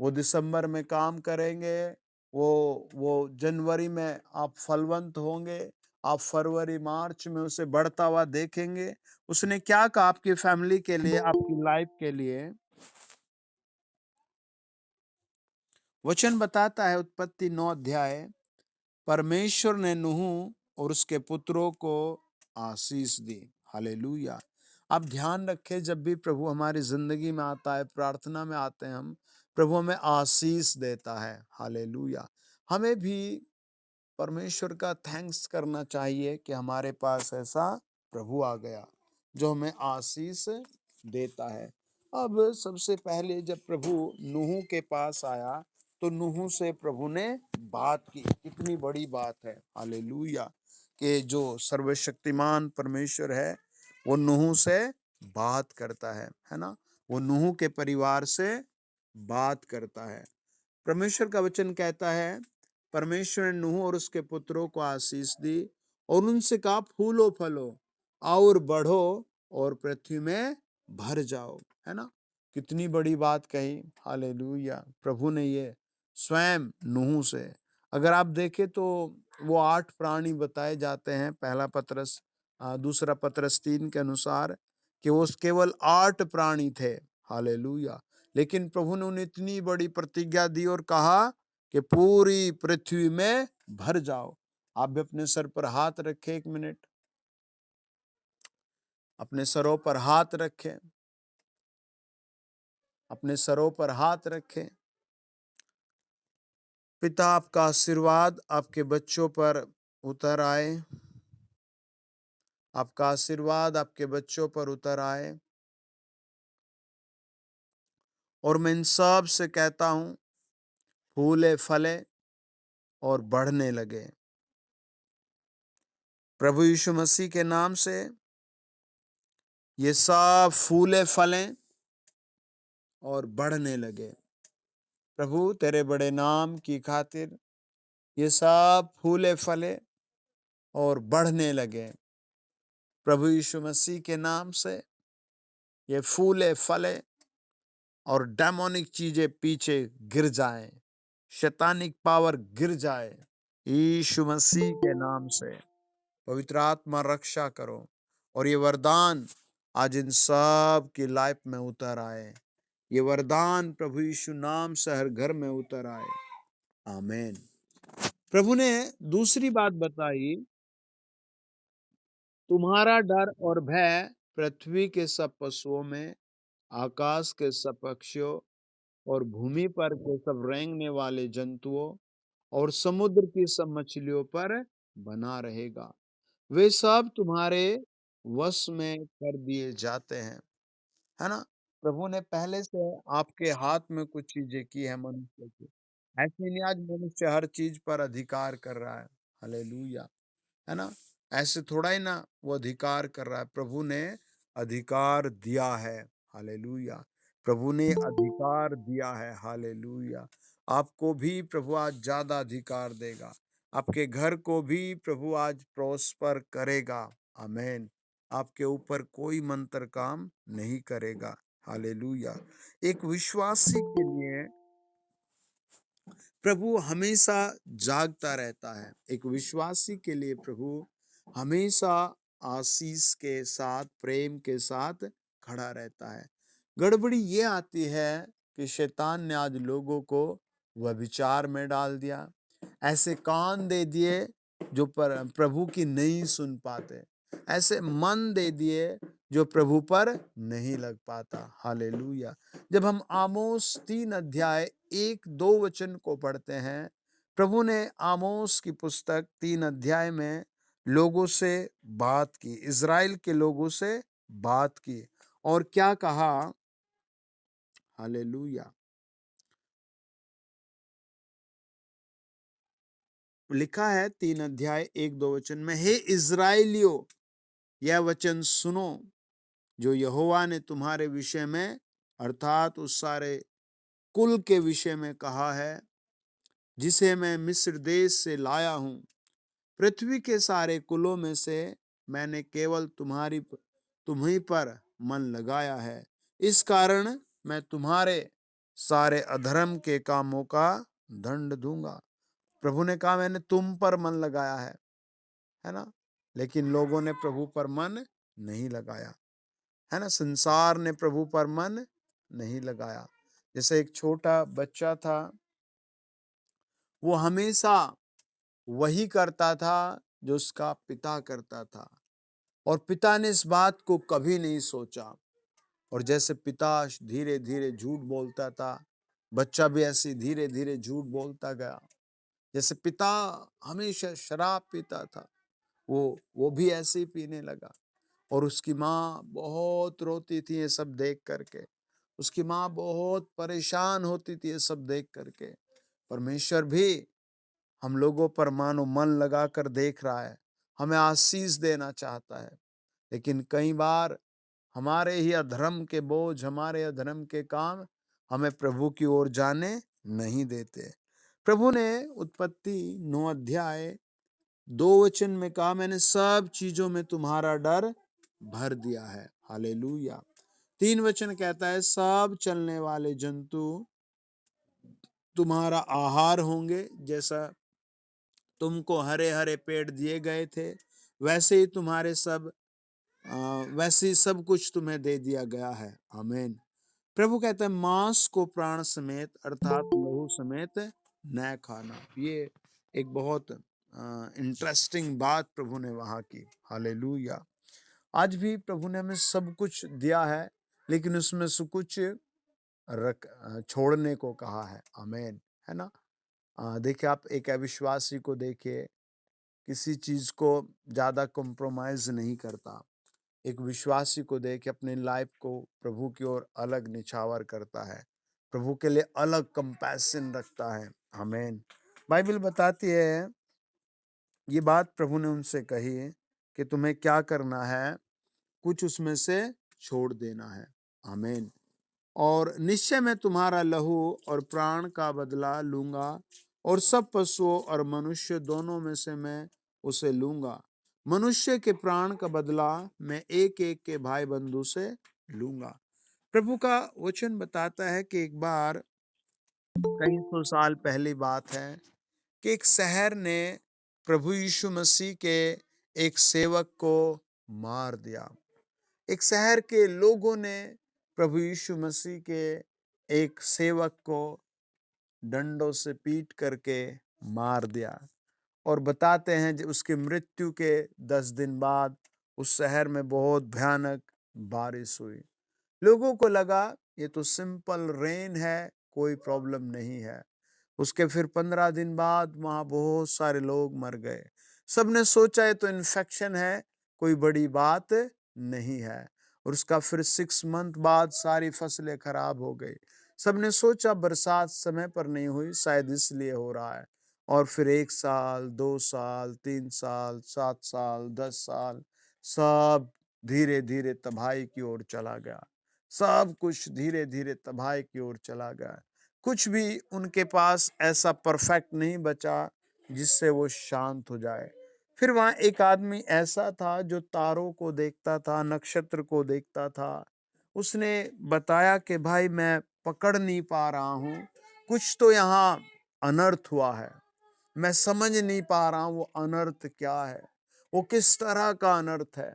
वो दिसंबर में काम करेंगे, वो जनवरी में आप फलवंत होंगे, आप फरवरी मार्च में उसे बढ़ता हुआ देखेंगे। उसने क्या कहा आपकी फैमिली के लिए, आपकी लाइफ के लिए? वचन बताता है उत्पत्ति 9 अध्याय, परमेश्वर ने नूह और उसके पुत्रों को आशीष दी। हालेलुया। आप ध्यान रखें, जब भी प्रभु हमारी जिंदगी में आता है, प्रार्थना में आते हैं हम, प्रभु हमें आशीष देता है। हालेलुया। हमें भी परमेश्वर का थैंक्स करना चाहिए कि हमारे पास ऐसा प्रभु आ गया जो हमें आशीष देता है। अब सबसे पहले जब प्रभु नूह के पास आया, तो नूह से प्रभु ने बात की। कितनी बड़ी बात है। हालेलुया। कि जो सर्वशक्तिमान परमेश्वर है, वो नूह से बात करता है ना? वो नूह के परिवार से बात करता है। परमेश्वर का वचन कहता है, परमेश्वर ने नूह और उसके पुत्रों को आशीष दी और उनसे कहा, फूलो फलो और बढ़ो और पृथ्वी में भर जाओ। है ना? कितनी बड़ी बात कही। हालेलुया। प्रभु ने ये स्वयं नूह से, अगर आप देखें तो वो 8 प्राणी बताए जाते हैं, पहला पतरस दूसरा पतरस 3 के अनुसार, कि वो केवल 8 प्राणी थे। हालेलुया। लेकिन प्रभु ने उन्हें इतनी बड़ी प्रतिज्ञा दी और कहा कि पूरी पृथ्वी में भर जाओ। आप भी अपने सर पर हाथ रखें, 1 मिनट अपने सरों पर हाथ रखें, अपने सरों पर हाथ रखें। पिता, आपका आशीर्वाद आपके बच्चों पर उतर आए। आपका आशीर्वाद आपके बच्चों पर उतर आए। और मैं इन सब से कहता हूं, फूले फले और बढ़ने लगे। प्रभु यीशु मसीह के नाम से ये सब फूले फलें और बढ़ने लगे। प्रभु तेरे बड़े नाम की खातिर ये सब फूले फले और बढ़ने लगे। प्रभु यीशु मसीह के नाम से ये फूले फले और डेमोनिक चीजें पीछे गिर जाएं, शैतानिक पावर गिर जाए। यीशु मसीह के नाम से पवित्र आत्मा रक्षा करो और ये वरदान आज इन सब की लाइफ में उतर आए। ये वरदान प्रभु यीशु नाम से हर घर में उतर आए। आमीन। प्रभु ने दूसरी बात बताई, तुम्हारा डर और भय पृथ्वी के सब पशुओं में, आकाश के सब पक्षियों और भूमि पर के सब रेंगने वाले जंतुओं और समुद्र की सब मछलियों पर बना रहेगा। वे सब तुम्हारे वश में कर दिए जाते हैं। है ना? प्रभु ने पहले से आपके हाथ में कुछ चीजें की है मनुष्य की। ऐसे नहीं आज मनुष्य हर चीज पर अधिकार कर रहा है। हालेलुया। है ना? ऐसे थोड़ा ही ना वो अधिकार कर रहा है। प्रभु ने अधिकार दिया है। हालेलुया। प्रभु ने अधिकार दिया है। हालेलुया। आपको भी प्रभु आज ज्यादा अधिकार देगा। आपके घर को भी प्रभु आज प्रोस्पर करेगा। आमीन। आपके ऊपर कोई मंत्र काम नहीं करेगा। हालेलुया। एक विश्वासी के लिए प्रभु हमेशा जागता रहता है। एक विश्वासी के लिए प्रभु हमेशा आशीष के साथ, प्रेम के साथ खड़ा रहता है। गड़बड़ी ये आती है कि शैतान ने आज लोगों को व्यभिचार में डाल दिया, ऐसे कान दे दिए जो प्रभु की नहीं सुन पाते, ऐसे मन दे दिए जो प्रभु पर नहीं लग पाता। हालेलुया। जब हम आमोस 3 अध्याय 1-2 वचन को पढ़ते हैं, प्रभु ने आमोस की पुस्तक 3 अध्याय में लोगों से बात की, इज़राइल के लोगों से बात की, और क्या कहा? हालेलुया। लिखा है 3 अध्याय 1-2 वचन में, हे इज़राइलियों, यह वचन सुनो जो यहोवा ने तुम्हारे विषय में, अर्थात उस सारे कुल के विषय में कहा है जिसे मैं मिस्र देश से लाया हूं। पृथ्वी के सारे कुलों में से मैंने केवल तुम्ही पर मन लगाया है। इस कारण मैं तुम्हारे सारे अधर्म के कामों का दंड दूंगा। प्रभु ने कहा मैंने तुम पर मन लगाया है ना? लेकिन लोगों ने प्रभु पर मन नहीं लगाया, है ना? संसार ने प्रभु पर मन नहीं लगाया। जैसे एक छोटा बच्चा था, वो हमेशा वही करता था जो उसका पिता करता था, और पिता ने इस बात को कभी नहीं सोचा। और जैसे पिता धीरे धीरे झूठ बोलता था, बच्चा भी ऐसे धीरे धीरे झूठ बोलता गया। जैसे पिता हमेशा शराब पीता था, वो भी ऐसे ही पीने लगा, और उसकी माँ बहुत रोती थी ये सब देख करके। उसकी माँ बहुत परेशान होती थी ये सब देख करके। परमेश्वर भी हम लोगों पर मानो मन लगाकर देख रहा है, हमें आशीष देना चाहता है, लेकिन कई बार हमारे ही अधर्म के बोझ, हमारे अधर्म के काम हमें प्रभु की ओर जाने नहीं देते। प्रभु ने उत्पत्ति 9 अध्याय 2 वचन में कहा, मैंने सब चीजों में तुम्हारा डर भर दिया है। हालेलुया। 3 वचन कहता है, सब चलने वाले जंतु तुम्हारा आहार होंगे। जैसा तुमको हरे हरे पेड़ दिए गए थे, वैसे ही वैसे ही सब कुछ तुम्हें दे दिया गया है। आमीन। प्रभु कहते हैं मांस को प्राण समेत, अर्थात लहू समेत न खाना। ये एक बहुत इंटरेस्टिंग बात प्रभु ने वहां की। हालेलुया। आज भी प्रभु ने हमें सब कुछ दिया है, लेकिन उसमें से कुछ छोड़ने को कहा है। आमीन, है ना? देखिए, आप एक अविश्वासी को देखिए, किसी चीज को ज्यादा कॉम्प्रोमाइज नहीं करता। एक विश्वासी को देख के अपने लाइफ को प्रभु की ओर अलग निछावर करता है, प्रभु के लिए अलग कंपैशन रखता है। आमीन। बाइबल बताती है, ये बात प्रभु ने उनसे कही है कि तुम्हें क्या करना है, कुछ उसमें से छोड़ देना है। आमीन। और निश्चय मैं तुम्हारा लहू और प्राण का बदला लूंगा, और सब पशुओं और मनुष्य दोनों में से मैं उसे लूंगा। मनुष्य के प्राण का बदला मैं एक एक के भाई बंधु से लूंगा। प्रभु का वचन बताता है कि एक बार कई सौ साल पहली बात है कि एक शहर ने प्रभु यीशु मसीह के एक सेवक को मार दिया। एक शहर के लोगों ने प्रभु यीशु मसीह के एक सेवक को डंडों से पीट करके मार दिया। और बताते हैं कि उसकी मृत्यु के 10 दिन बाद उस शहर में बहुत भयानक बारिश हुई। लोगों को लगा ये तो सिंपल रेन है, कोई प्रॉब्लम नहीं है। उसके फिर 15 दिन बाद वहां बहुत सारे लोग मर गए। सबने सोचा ये तो इन्फेक्शन है, कोई बड़ी बात नहीं है। और उसका फिर 6 मंथ बाद सारी फसलें खराब हो गई। सबने सोचा बरसात समय पर नहीं हुई, शायद इसलिए हो रहा है। और फिर 1 साल, 2 साल, 3 साल, 7 साल, 10 साल, सब धीरे धीरे तबाही की ओर चला गया। सब कुछ धीरे धीरे तबाही की ओर चला गया। कुछ भी उनके पास ऐसा परफेक्ट नहीं बचा जिससे वो शांत हो जाए। फिर वहां एक आदमी ऐसा था जो तारों को देखता था, नक्षत्र को देखता था, उसने बताया कि भाई मैं पकड़ नहीं पा रहा हूं, कुछ तो यहाँ अनर्थ हुआ है, मैं समझ नहीं पा रहा हूं वो अनर्थ क्या है, वो किस तरह का अनर्थ है।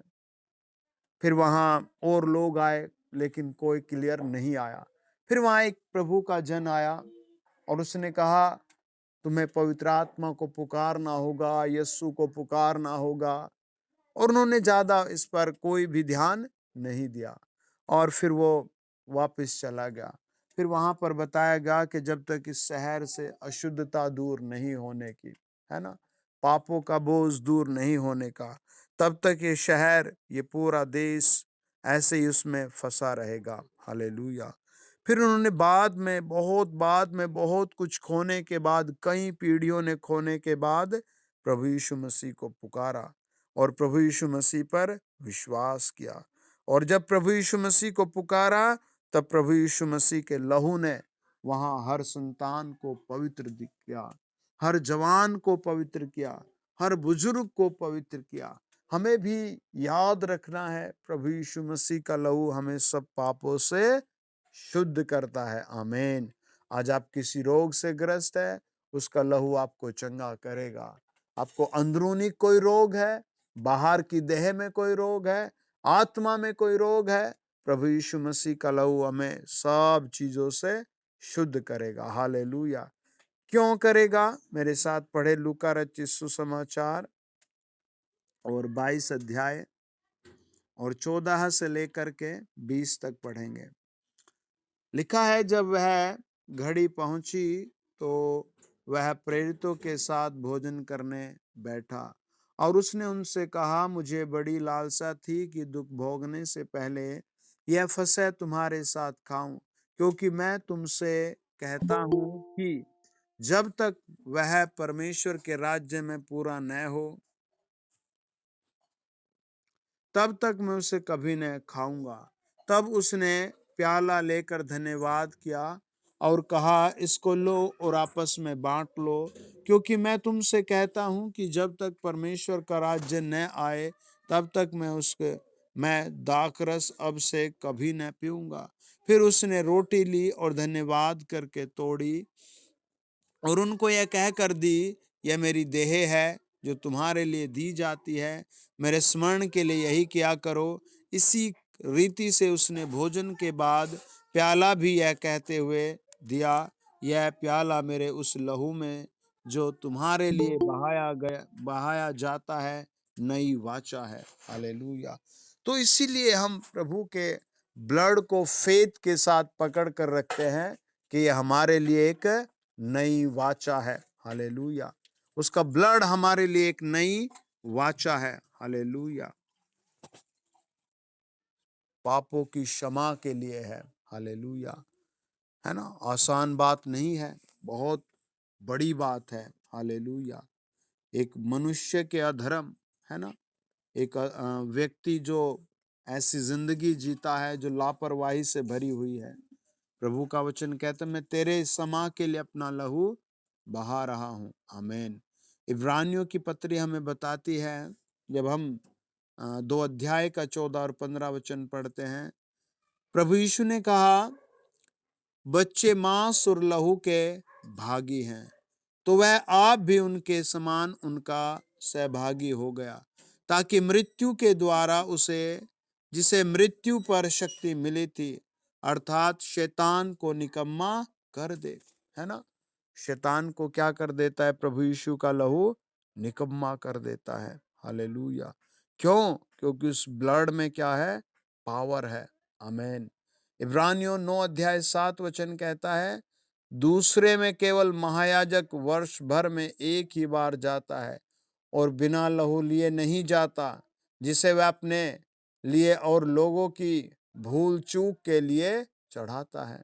फिर वहां और लोग आए लेकिन कोई क्लियर नहीं आया। फिर वहां एक प्रभु का जन आया और उसने कहा तुम्हें पवित्र आत्मा को पुकारना होगा, यीशु को पुकारना होगा। और उन्होंने ज्यादा इस पर कोई भी ध्यान नहीं दिया और फिर वो वापस चला गया। फिर वहां पर बताया गया कि जब तक इस शहर से अशुद्धता दूर नहीं होने की, है ना, पापों का बोझ दूर नहीं होने का, तब तक ये शहर, ये पूरा देश ऐसे ही उसमें फंसा रहेगा। हालेलुया। फिर उन्होंने बाद में बहुत कुछ खोने के बाद, कई पीढ़ियों ने खोने के बाद प्रभु यीशु मसीह को पुकारा और प्रभु यीशु मसीह पर विश्वास किया। और जब प्रभु यीशु मसीह को पुकारा, तब प्रभु यीशु मसीह के लहू ने वहां हर संतान को पवित्र किया, हर जवान को पवित्र किया, हर बुजुर्ग को पवित्र किया। हमें भी याद रखना है, प्रभु यीशु मसीह का लहू हमें सब पापों से शुद्ध करता है। आमीन। आज आप किसी रोग से ग्रस्त है, उसका लहू आपको चंगा करेगा। आपको अंदरूनी कोई रोग है, बाहर की देह में कोई रोग है, आत्मा में कोई रोग है, प्रभु यीशु मसीह का लहू हमें सब चीजों से शुद्ध करेगा। हालेलुया। क्यों करेगा? मेरे साथ पढ़े लूका रचित सुसमाचार और 22 अध्याय और 14 से लेकर के 20 तक पढ़ेंगे। लिखा है, जब वह घड़ी पहुंची तो वह प्रेरितों के साथ भोजन करने बैठा और उसने उनसे कहा, मुझे बड़ी लालसा थी कि दुख भोगने से पहले यह फसह तुम्हारे साथ खाऊं, क्योंकि मैं तुमसे कहता हूं कि जब तक वह परमेश्वर के राज्य में पूरा न हो, तब तक मैं उसे कभी न खाऊंगा। तब उसने प्याला लेकर धन्यवाद किया और कहा, इसको लो और आपस में बांट लो, क्योंकि मैं तुमसे कहता हूं कि जब तक परमेश्वर का राज्य न आए, तब तक मैं दाखरस अब से कभी न पीऊंगा। फिर उसने रोटी ली और धन्यवाद करके तोड़ी और उनको यह कहकर दी, यह मेरी देह है जो तुम्हारे लिए दी जाती है, मेरे स्मरण के लिए यही किया करो। इसी रीति से उसने भोजन के बाद प्याला भी यह कहते हुए दिया, यह प्याला मेरे उस लहू में जो तुम्हारे लिए बहाया जाता है, नई वाचा है। हालेलुया। तो इसीलिए हम प्रभु के ब्लड को फेथ के साथ पकड़ कर रखते हैं कि यह हमारे लिए एक नई वाचा है। हालेलुया। उसका ब्लड हमारे लिए एक नई वाचा है। हालेलुया। पापों की क्षमा के लिए है। हालेलुया। है ना, आसान बात नहीं है, बहुत बड़ी बात है। हालेलुया। एक मनुष्य के अधर्म, है ना, एक व्यक्ति जो ऐसी जिंदगी जीता है जो लापरवाही से भरी हुई है, प्रभु का वचन कहता है, मैं तेरे क्षमा के लिए अपना लहू बहा रहा हूं। आमीन। इब्रानियों की पत्री हमें बताती है, जब हम 2 अध्याय का 14 और 15 वचन पढ़ते हैं, प्रभु यीशु ने कहा, बच्चे मांस और लहू के भागी हैं, तो वह आप भी उनके समान उनका सहभागी हो गया, ताकि मृत्यु के द्वारा उसे, जिसे मृत्यु पर शक्ति मिली थी, अर्थात शैतान को निकम्मा कर दे। है ना, शैतान को क्या कर देता है? प्रभु यीशु का लहू निकम्मा कर देता है। हालेलुया। क्यों? क्योंकि उस ब्लड में क्या है? पावर है। आमीन। इब्रानियों 9 अध्याय 7 वचन कहता है, दूसरे में केवल महायाजक वर्ष भर में एक ही बार जाता है और बिना लहू लिए नहीं जाता, जिसे वह अपने लिए और लोगों की भूल चूक के लिए चढ़ाता है।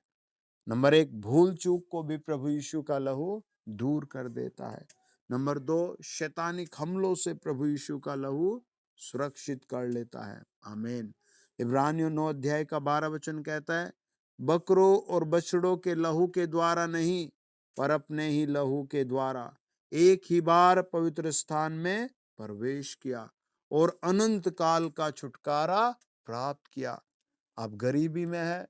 नंबर 1, भूल चूक को भी प्रभु यीशु का लहू दूर कर देता है। नंबर 2, शैतानिक हमलों से प्रभु यीशु का लहू सुरक्षित कर लेता है। आमीन। इब्रानियों 9 अध्याय 12 वचन कहता है, बकरों और बछड़ों के लहू के द्वारा नहीं, पर अपने ही लहू के द्वारा एक ही बार पवित्र स्थान में प्रवेश किया और अनंत काल का छुटकारा प्राप्त किया। आप गरीबी में है,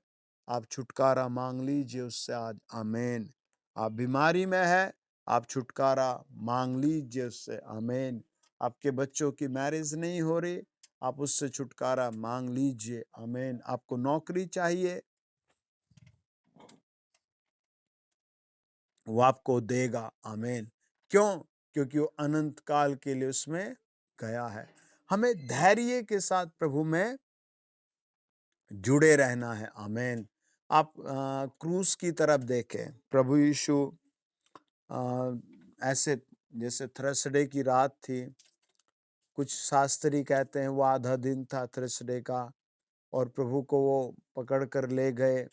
आप छुटकारा मांग लीजिए उससे आज। आमीन। आप बीमारी में है, आप छुटकारा मांग लीजिए उससे। आमीन। आपके बच्चों की मैरिज नहीं हो रही, आप उससे छुटकारा मांग लीजिए। आमीन। आपको नौकरी चाहिए, वो आपको देगा। आमीन। क्यों? क्योंकि वो अनंत काल के लिए उसमें गया है। हमें धैर्य के साथ प्रभु में जुड़े रहना है। आमीन। आप क्रूस की तरफ देखें। प्रभु यीशु ऐसे जैसे थर्सडे की रात थी, कुछ शास्त्री कहते हैं वो आधा दिन था थर्सडे का, और प्रभु को वो पकड़ कर ले गए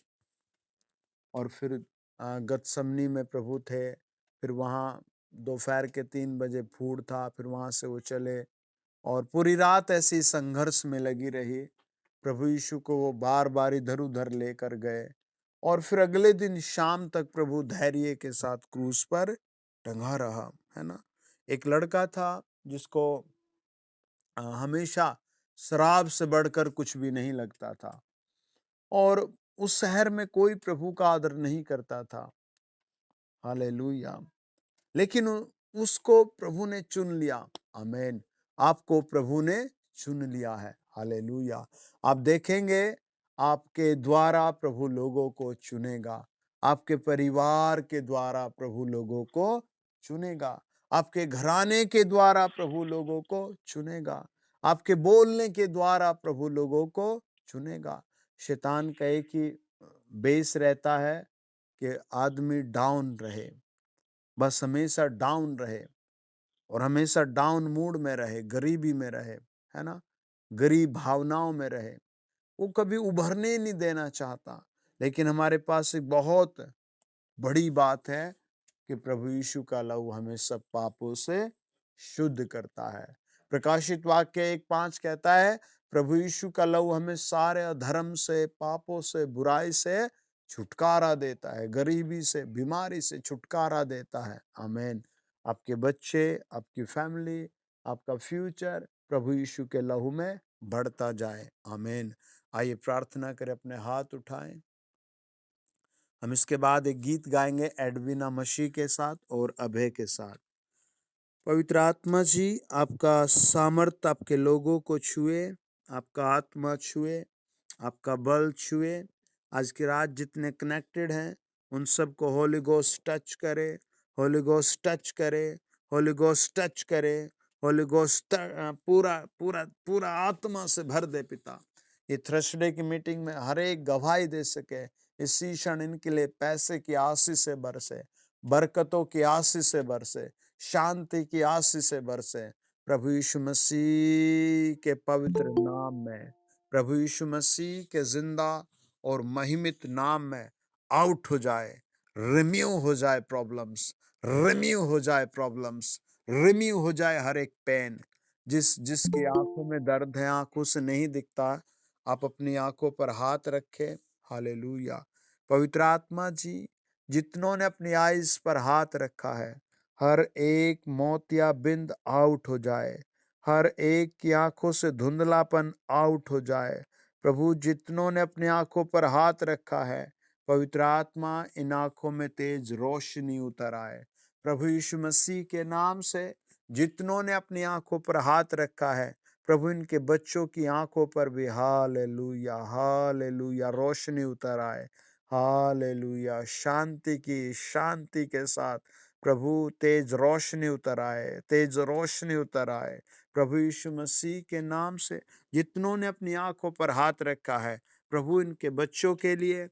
और फिर गतसमनी में प्रभु थे। फिर वहाँ दोपहर के 3 बजे फूड था, फिर वहाँ से वो चले और पूरी रात ऐसी संघर्ष में लगी रही। प्रभु यीशु को वो बार बार इधर उधर लेकर गए और फिर अगले दिन शाम तक प्रभु धैर्य के साथ क्रूस पर टंगा रहा, है ना। एक लड़का था जिसको हमेशा शराब से बढ़कर कुछ भी नहीं लगता था और उस शहर में कोई प्रभु का आदर नहीं करता था। हालेलुया। लेकिन उसको प्रभु ने चुन लिया। आमीन। आपको प्रभु ने चुन लिया है। हालेलुया। आप देखेंगे आपके द्वारा प्रभु लोगों को चुनेगा, आपके परिवार के द्वारा प्रभु लोगों को चुनेगा, आपके घराने के द्वारा प्रभु लोगों को चुनेगा, आपके बोलने के द्वारा प्रभु लोगों को चुनेगा। शैतान का एक ही बेस रहता है कि आदमी डाउन रहे, बस हमेशा डाउन रहे और हमेशा डाउन मूड में रहे, गरीबी में रहे, है ना, गरीब भावनाओं में रहे। वो कभी उभरने नहीं देना चाहता। लेकिन हमारे पास एक बहुत बड़ी बात है कि प्रभु यीशु का लहू हमें सब पापों से शुद्ध करता है। प्रकाशित वाक्य 1:5 कहता है, प्रभु यीशु का लहू हमें सारे अधर्म से, पापों से, बुराई से छुटकारा देता है, गरीबी से, बीमारी से छुटकारा देता है। आमीन। आपके बच्चे, आपकी फैमिली, आपका फ्यूचर प्रभु यीशु के लहू में बढ़ता जाए। आमीन। आइए प्रार्थना करें, अपने हाथ उठाएं। हम इसके बाद एक गीत गाएंगे एडविना मसीह के साथ और अभय के साथ। पवित्र आत्मा जी, आपका सामर्थ आपके लोगों को छुए, आपका आत्मा छुए, आपका बल छुए। आज की रात जितने कनेक्टेड हैं उन सबको होली गोस्ट टच करे, होली गोस्ट टच करे, होली गोस्ट टच करे, होली गोस्ट पूरा पूरा पूरा आत्मा से भर दे पिता। ये थर्सडे की मीटिंग में हर एक गवाही दे सके। इसी क्षण इनके लिए पैसे की आशीष से बरसे, बरकतों की आशीष से बरसे, शांति की आशीष से बरसे। प्रभु यीशु मसीह के पवित्र नाम में, प्रभु यीशु मसीह के जिंदा और महिमित नाम में आउट हो जाए, रिम्यू हो जाए प्रॉब्लम्स, रिम्यू हो जाए प्रॉब्लम्स, रिम्यू हो जाए हर एक पेन। जिसकी आंखों में दर्द है, आंखों से नहीं दिखता, आप अपनी आंखों पर हाथ रखें। हालेलुया। पवित्र आत्मा जी, जितनों ने अपनी आइज पर हाथ रखा है, हर एक मोतिया बिंद आउट हो जाए, हर एक की आंखों से धुंधलापन आउट हो जाए। प्रभु, जितनों ने अपनी आंखों पर हाथ रखा है, पवित्र आत्मा इन आंखों में तेज रोशनी उतर आए। प्रभु यीशु मसीह के नाम से जितनों ने अपनी आंखों पर हाथ रखा है, प्रभु इनके बच्चों की आंखों पर भी हालेलुया हालेलुया रोशनी उतर आए। हालेलुया। शांति के साथ प्रभु तेज रोशनी उतर आए, तेज रोशनी उतर आए। प्रभु यीशु मसीह के नाम से जितनों ने अपनी आंखों पर हाथ रखा है, प्रभु इनके बच्चों के लिए,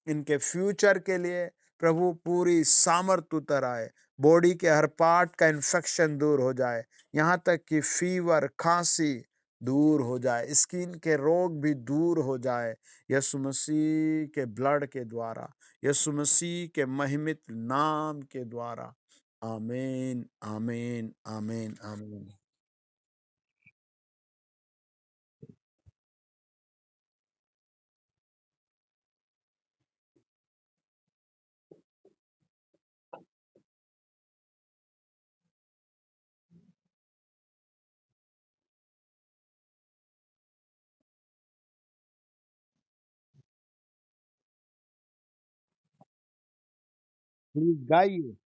इनके फ्यूचर के लिए प्रभु पूरी सामर्थ उतर आए। बॉडी के हर पार्ट का इन्फेक्शन दूर हो जाए, यहाँ तक कि फीवर, खांसी दूर हो जाए, स्किन के रोग भी दूर हो जाए, यीशु मसीह के ब्लड के द्वारा, यीशु मसीह के महिमित नाम के द्वारा। आमीन आमीन आमीन आमीन। प्लीज गाइए।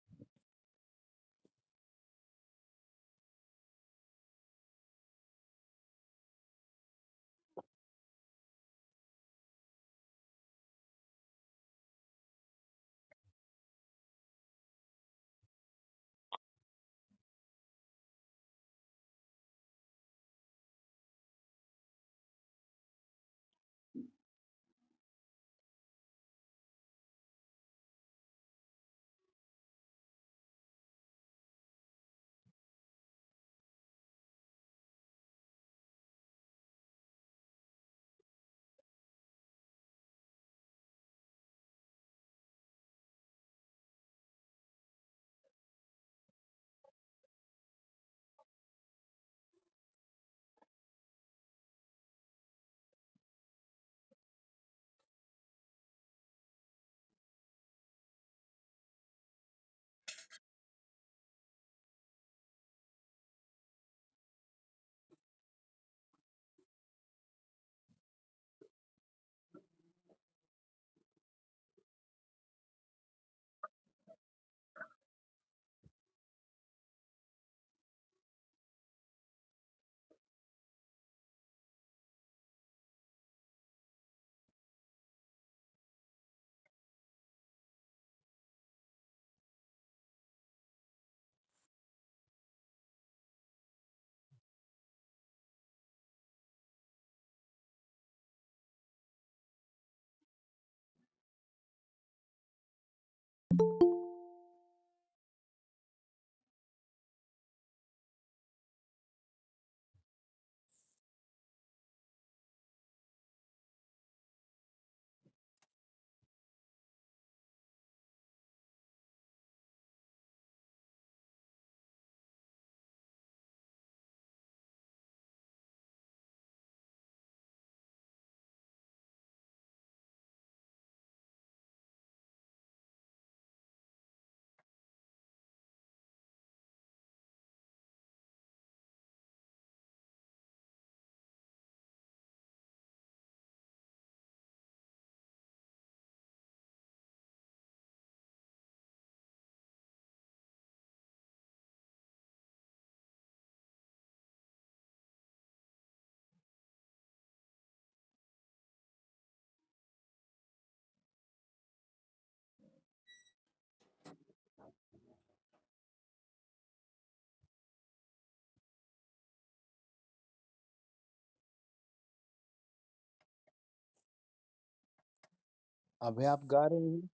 अभी आप गा रहे हैं?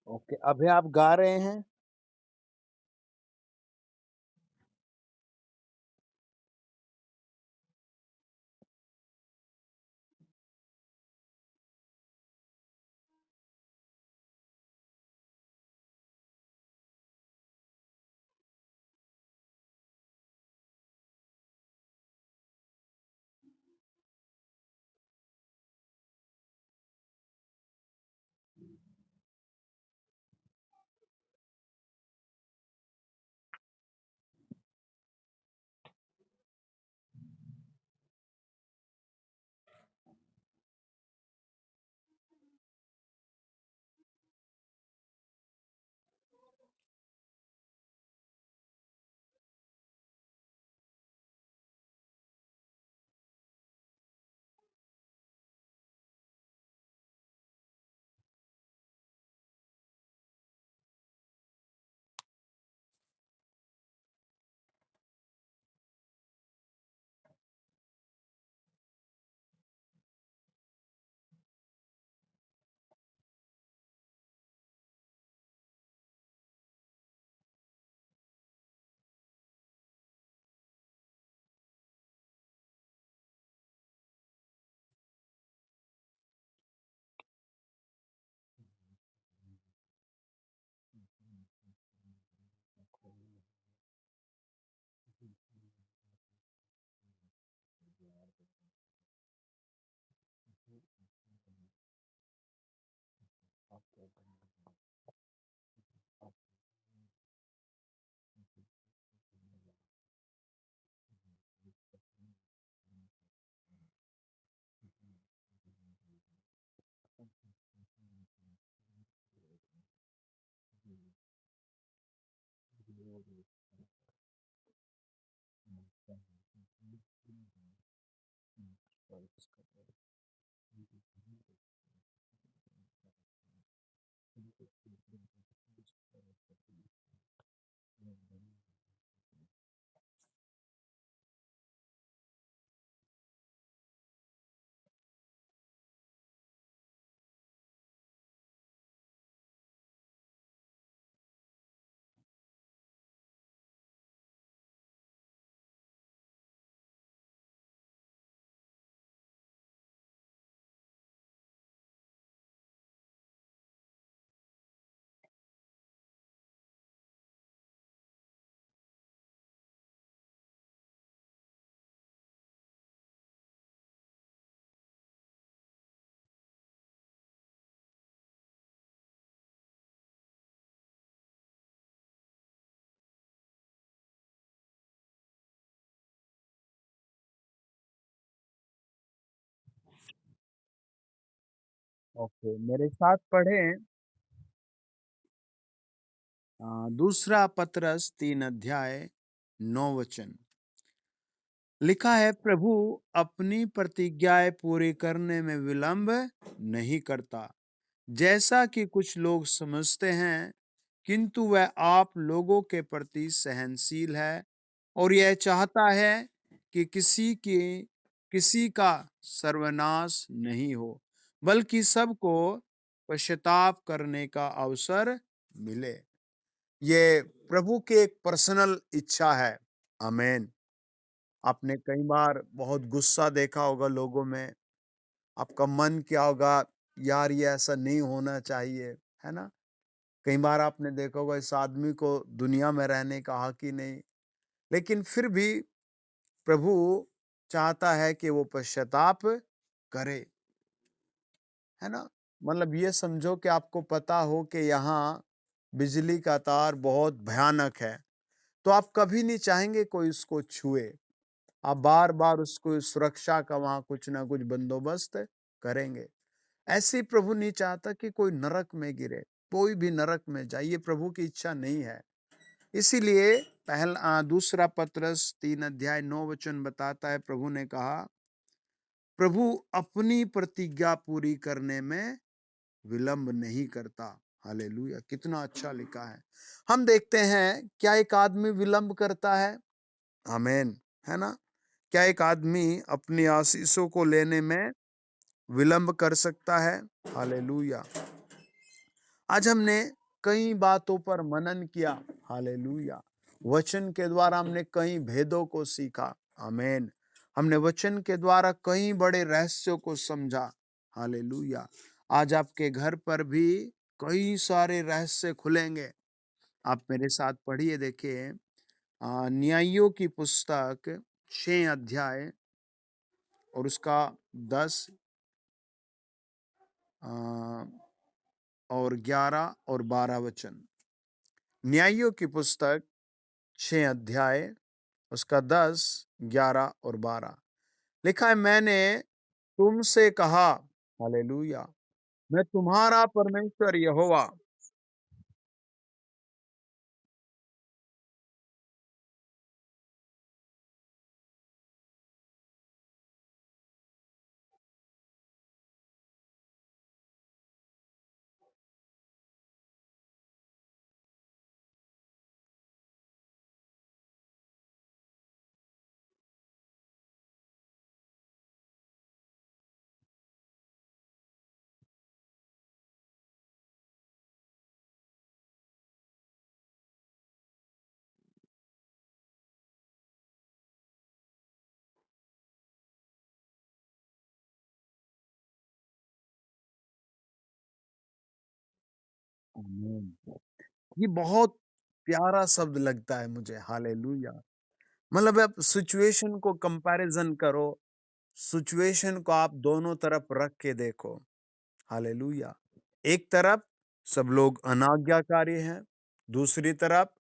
ओके, अभी आप गा रहे हैं? ओके, मेरे साथ पढ़ें दूसरा पतरस 3 अध्याय 9 वचन। लिखा है, प्रभु अपनी प्रतिज्ञाएं पूरी करने में विलंब नहीं करता, जैसा कि कुछ लोग समझते हैं, किंतु वह आप लोगों के प्रति सहनशील है और यह चाहता है कि किसी का सर्वनाश नहीं हो, बल्कि सबको पश्चाताप करने का अवसर मिले। ये प्रभु की एक पर्सनल इच्छा है। आमेन। आपने कई बार बहुत गुस्सा देखा होगा लोगों में। आपका मन क्या होगा, यार ये ऐसा नहीं होना चाहिए, है ना? कई बार आपने देखा होगा इस आदमी को दुनिया में रहने का हक ही नहीं, लेकिन फिर भी प्रभु चाहता है कि वो पश्चाताप करे, है ना? मतलब ये समझो कि आपको पता हो कि यहाँ बिजली का तार बहुत भयानक है, तो आप कभी नहीं चाहेंगे कोई उसको छुए। आप बार बार उसको सुरक्षा का वहां कुछ ना कुछ बंदोबस्त करेंगे। ऐसे ही प्रभु नहीं चाहता कि कोई नरक में गिरे, कोई भी नरक में जाए, ये प्रभु की इच्छा नहीं है। इसीलिए दूसरा पत्रस 3 अध्याय 9 वचन बताता है, प्रभु ने कहा, प्रभु अपनी प्रतिज्ञा पूरी करने में विलंब नहीं करता। हालेलुया, कितना अच्छा लिखा है। हम देखते हैं, क्या एक आदमी विलंब करता है? आमेन, है ना? क्या एक आदमी अपनी आशीषों को लेने में विलंब कर सकता है? हालेलुया। आज हमने कई बातों पर मनन किया। हालेलुया। वचन के द्वारा हमने कई भेदों को सीखा। आमेन। हमने वचन के द्वारा कई बड़े रहस्यों को समझा। हालेलुया। आज आपके घर पर भी कई सारे रहस्य खुलेंगे। आप मेरे साथ पढ़िए, देखिए न्यायियों की पुस्तक 6 अध्याय और उसका 10 और 11 और 12 वचन। न्यायियों की पुस्तक 6 अध्याय उसका 10, 11 और 12 लिखा है, मैंने तुमसे कहा, हालेलुया, मैं तुम्हारा परमेश्वर यहोवा। आमीन। ये बहुत प्यारा शब्द लगता है मुझे, हालेलुया। मतलब आप सिचुएशन को कंपैरिजन करो, सिचुएशन को आप दोनों तरफ रख के देखो। हालेलुया। एक तरफ सब लोग अनाज्ञाकारी हैं, दूसरी तरफ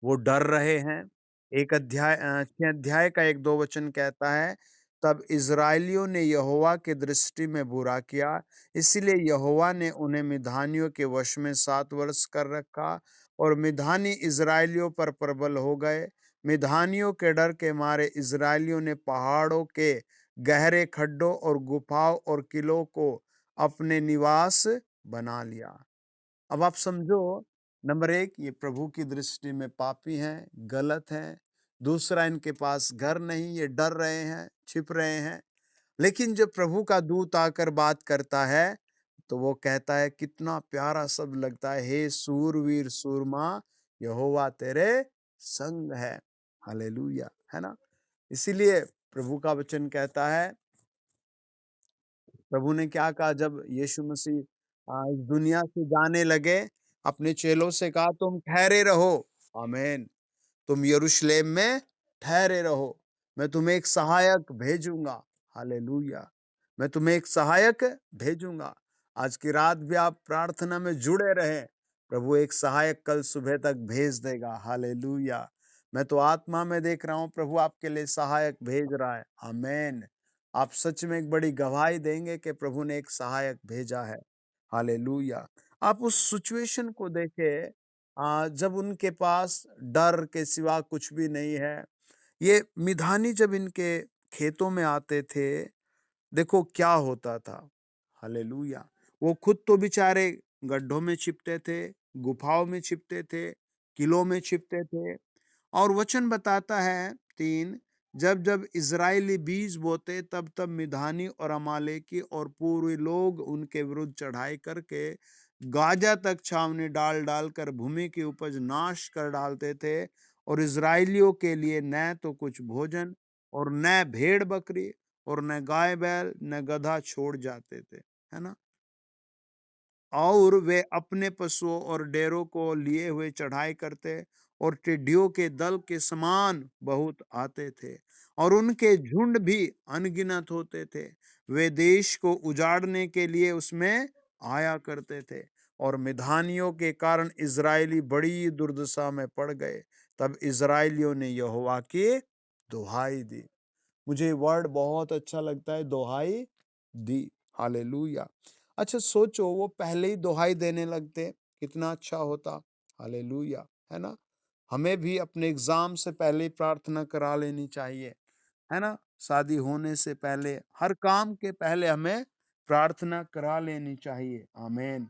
वो डर रहे हैं। 6 अध्याय का 1-2 वचन कहता है, तब इज़राइलियों ने यहोवा की दृष्टि में बुरा किया, इसलिए यहोवा ने उन्हें मिद्यानियों के वश में 7 वर्ष कर रखा और मिद्यानी इज़राइलियों पर प्रबल हो गए। मिद्यानियों के डर के मारे इज़राइलियों ने पहाड़ों के गहरे खड्डों और गुफाओं और किलों को अपने निवास बना लिया। अब आप समझो, नंबर एक, ये प्रभु की दृष्टि में पापी हैं, गलत हैं। दूसरा, इनके पास घर नहीं, ये डर रहे हैं, छिप रहे हैं। लेकिन जब प्रभु का दूत आकर बात करता है, तो वो कहता है, कितना प्यारा शब्द लगता है, हे सूरवीर सूरमा, यहोवा तेरे संग है। हालेलुया, है ना? इसीलिए प्रभु का वचन कहता है, प्रभु ने क्या कहा जब यीशु मसीह इस दुनिया से जाने लगे, अपने चेलों से कहा, तुम ठहरे रहो। आमीन। तुम यरूशलेम में ठहरे रहो, मैं तुम्हें एक सहायक भेजूंगा। हालेलुया, मैं तुम्हें एक सहायक भेजूंगा। आज की रात भी आप प्रार्थना में जुड़े रहें, प्रभु एक सहायक कल सुबह तक भेज देगा। हालेलुया, मैं तो आत्मा में देख रहा हूं, प्रभु आपके लिए सहायक भेज रहा है। आमीन। आप सच में एक बड़ी गवाही देंगे कि प्रभु ने एक सहायक भेजा है। हालेलुया। आप उस सिचुएशन को देखें, जब उनके पास डर के सिवा कुछ भी नहीं है। ये मिधानी जब इनके खेतों में आते थे, देखो क्या होता था। हालेलुया। वो खुद तो बेचारे गड्ढों में छिपते थे, गुफाओं में छिपते थे, किलों में छिपते थे। और वचन बताता है 3, जब जब इज़राइली बीज बोते, तब तब मिधानी और अमालेकी और पूर्वी लोग उनके विरुद्ध चढ़ाई करके गाजा तक छावनी डाल डाल कर भूमि की उपज नाश कर डालते थे। और इज़राइलियों के लिए न तो कुछ भोजन और न भेड़ बकरी और न गाय बैल न गधा छोड़ जाते थे, है ना? और वे अपने पशुओं और डेरों को लिए हुए चढ़ाई करते, और टिड्डियों के दल के समान बहुत आते थे, और उनके झुंड भी अनगिनत होते थे। वे देश को उजाड़ने के लिए उसमें आया करते थे, और मिधानियों के कारण इज़राइली बड़ी दुर्दशा में पड़ गए। तब इज़राइलियों ने यहोवा की दुहाई दी। मुझे वर्ड बहुत अच्छा लगता है, दुहाई दी। हालेलुया। अच्छा सोचो, वो पहले ही दुहाई देने लगते, कितना अच्छा होता। हालेलुया, है ना? हमें भी अपने एग्जाम से पहले ही प्रार्थना करा लेनी चाहिए, है ना? शादी होने से पहले, हर काम के पहले हमें प्रार्थना करा लेनी चाहिए। आमीन।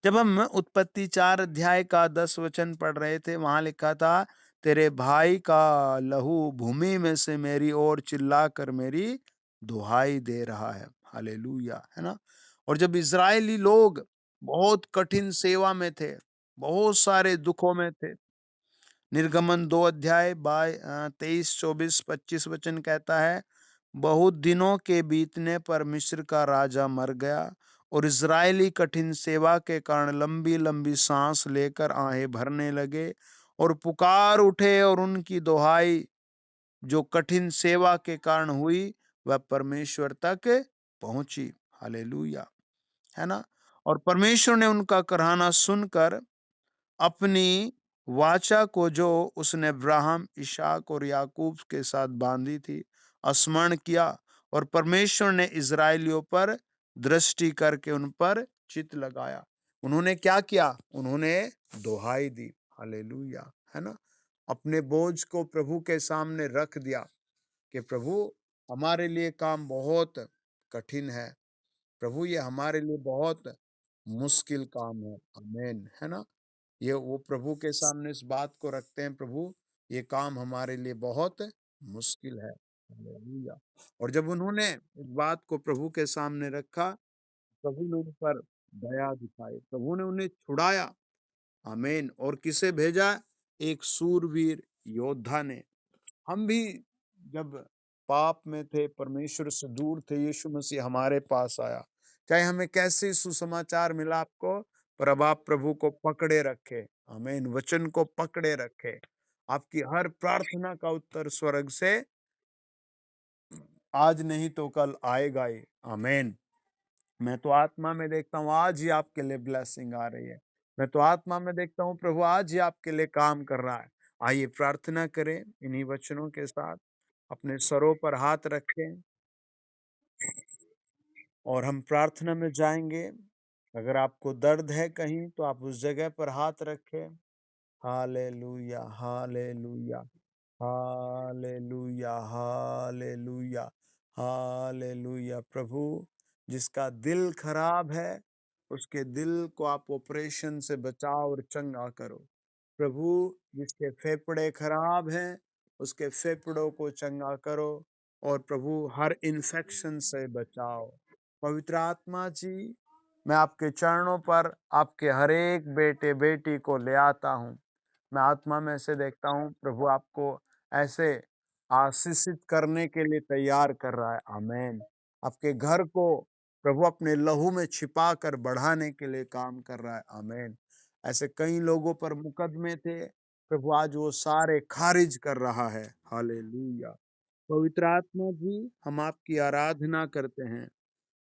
जब हम उत्पत्ति 4 अध्याय का 10 वचन पढ़ रहे थे, वहां लिखा था, तेरे भाई का लहू भूमि में से मेरी ओर चिल्ला कर मेरी दुहाई दे रहा है। हालेलुया, है ना? और जब इज़राइली लोग बहुत कठिन सेवा में थे, बहुत सारे दुखों में थे, निर्गमन 2 अध्याय 23, 24, 25 वचन कहता है, बहुत दिनों के बीतने पर मिस्र का राजा मर गया, और इज़राइली कठिन सेवा के कारण लंबी लंबी सांस लेकर आहें भरने लगे और पुकार उठे, और उनकी दुहाई जो कठिन सेवा के कारण हुई, वह परमेश्वर तक पहुंची। हालेलुया, है ना? और परमेश्वर ने उनका कराहना सुनकर अपनी वाचा को, जो उसने अब्राहम, इसहाक और याकूब के साथ बांधी थी, स्मरण किया, और परमेश्वर ने इज़राइलियों पर दृष्टि करके उन पर चित्त लगाया। उन्होंने क्या किया? उन्होंने दुहाई दी। हालेलुया, है ना? अपने बोझ को प्रभु के सामने रख दिया कि प्रभु, हमारे लिए काम बहुत कठिन है। प्रभु, ये हमारे लिए बहुत मुश्किल काम है। आमीन, है ना? ये वो प्रभु के सामने इस बात को रखते हैं, प्रभु ये काम हमारे लिए बहुत मुश्किल है। हालेलुया। और जब उन्होंने इस बात को प्रभु के सामने रखा, प्रभु ने उन पर दया दिखाई, प्रभु ने उन्हें छुड़ाया। आमीन। और किसे भेजा? एक सूरवीर योद्धा ने। हम भी जब पाप में थे, परमेश्वर से दूर थे, यीशु मसीह हमारे पास आया। चाहे हमें कैसे सुसमाचार मिला आपको, पर अब आप प्रभु को पकड़े रखे। आमीन। वचन को पकड़े रखे। आपकी हर प्रार्थना का उत्तर स्वर्ग से आज नहीं तो कल आएगा ही। आमीन। मैं तो आत्मा में देखता हूँ आज ही आपके लिए ब्लेसिंग आ रही है। मैं तो आत्मा में देखता हूँ प्रभु आज ही आपके लिए काम कर रहा है। आइए प्रार्थना करें इन्हीं वचनों के साथ। अपने सरों पर हाथ रखें और हम प्रार्थना में जाएंगे। अगर आपको दर्द है कहीं, तो आप उस जगह पर हाथ रखें। Hallelujah, hallelujah, hallelujah, hallelujah. Hallelujah. प्रभु, जिसका दिल खराब है, उसके दिल को आप ऑपरेशन से बचाओ और चंगा करो। प्रभु, जिसके फेफड़े खराब हैं, उसके फेफड़ों को चंगा करो और प्रभु हर इन्फेक्शन से बचाओ। पवित्र आत्मा जी, मैं आपके चरणों पर आपके हर एक बेटे बेटी को ले आता हूँ। मैं आत्मा में से देखता हूँ प्रभु आपको ऐसे आशीषित करने के लिए तैयार कर रहा है। आमीन। आपके घर को प्रभु अपने लहू में छिपा कर बढ़ाने के लिए काम कर रहा है। आमीन। ऐसे कई लोगों पर मुकदमे थे, प्रभु आज वो सारे खारिज कर रहा है। हालेलुया। पवित्र आत्मा जी, हम आपकी आराधना करते हैं।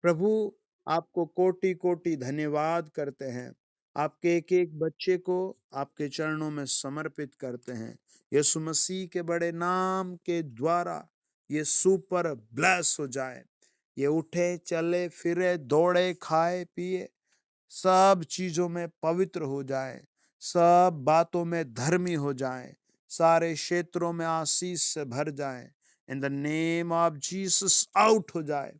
प्रभु, आपको कोटि कोटि धन्यवाद करते हैं। आपके एक एक बच्चे को आपके चरणों में समर्पित करते हैं। यीशु मसीह के बड़े नाम के द्वारा ये सुपर ब्लेस हो जाए। ये उठे, चले, फिरे, दौड़े, खाए, पिए, सब चीजों में पवित्र हो जाए, सब बातों में धर्मी हो जाए, सारे क्षेत्रों में आशीष से भर जाए। इन the name of Jesus out हो जाए।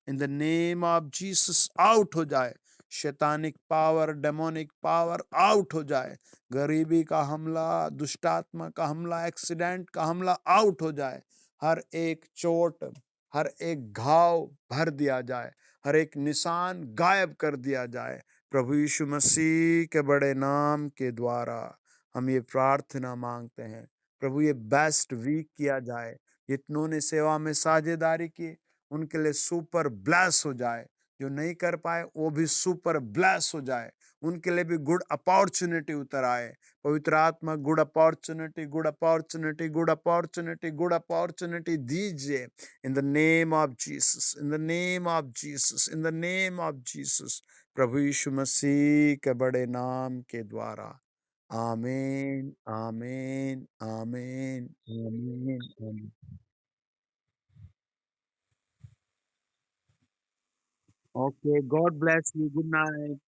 इन the name of Jesus out हो जाए। शैतानिक पावर, डेमोनिक पावर आउट हो जाए। गरीबी का हमला, दुष्टात्मा का हमला, एक्सीडेंट का हमला आउट हो जाए। हर एक चोट, हर एक घाव भर दिया जाए, हर एक निशान गायब कर दिया जाए। प्रभु यीशु मसीह के बड़े नाम के द्वारा हम ये प्रार्थना मांगते हैं। प्रभु, ये बेस्ट वीक किया जाए। जितनों ने सेवा में साझेदारी की, उनके लिए सुपर ब्लेस हो जाए। जो नहीं कर पाए वो भी सुपर ब्लेस हो जाए। उनके लिए भी गुड अपॉर्चुनिटी उतर आए। पवित्र आत्मा good opportunity, good opportunity, good opportunity, good opportunity दीजिए। In the name of Jesus, in the name of Jesus, in the name of Jesus. प्रभु यीशु मसीह के बड़े नाम के द्वारा। आमीन, आमीन, आमीन, आमीन, आमीन। Okay, God bless you. Good night.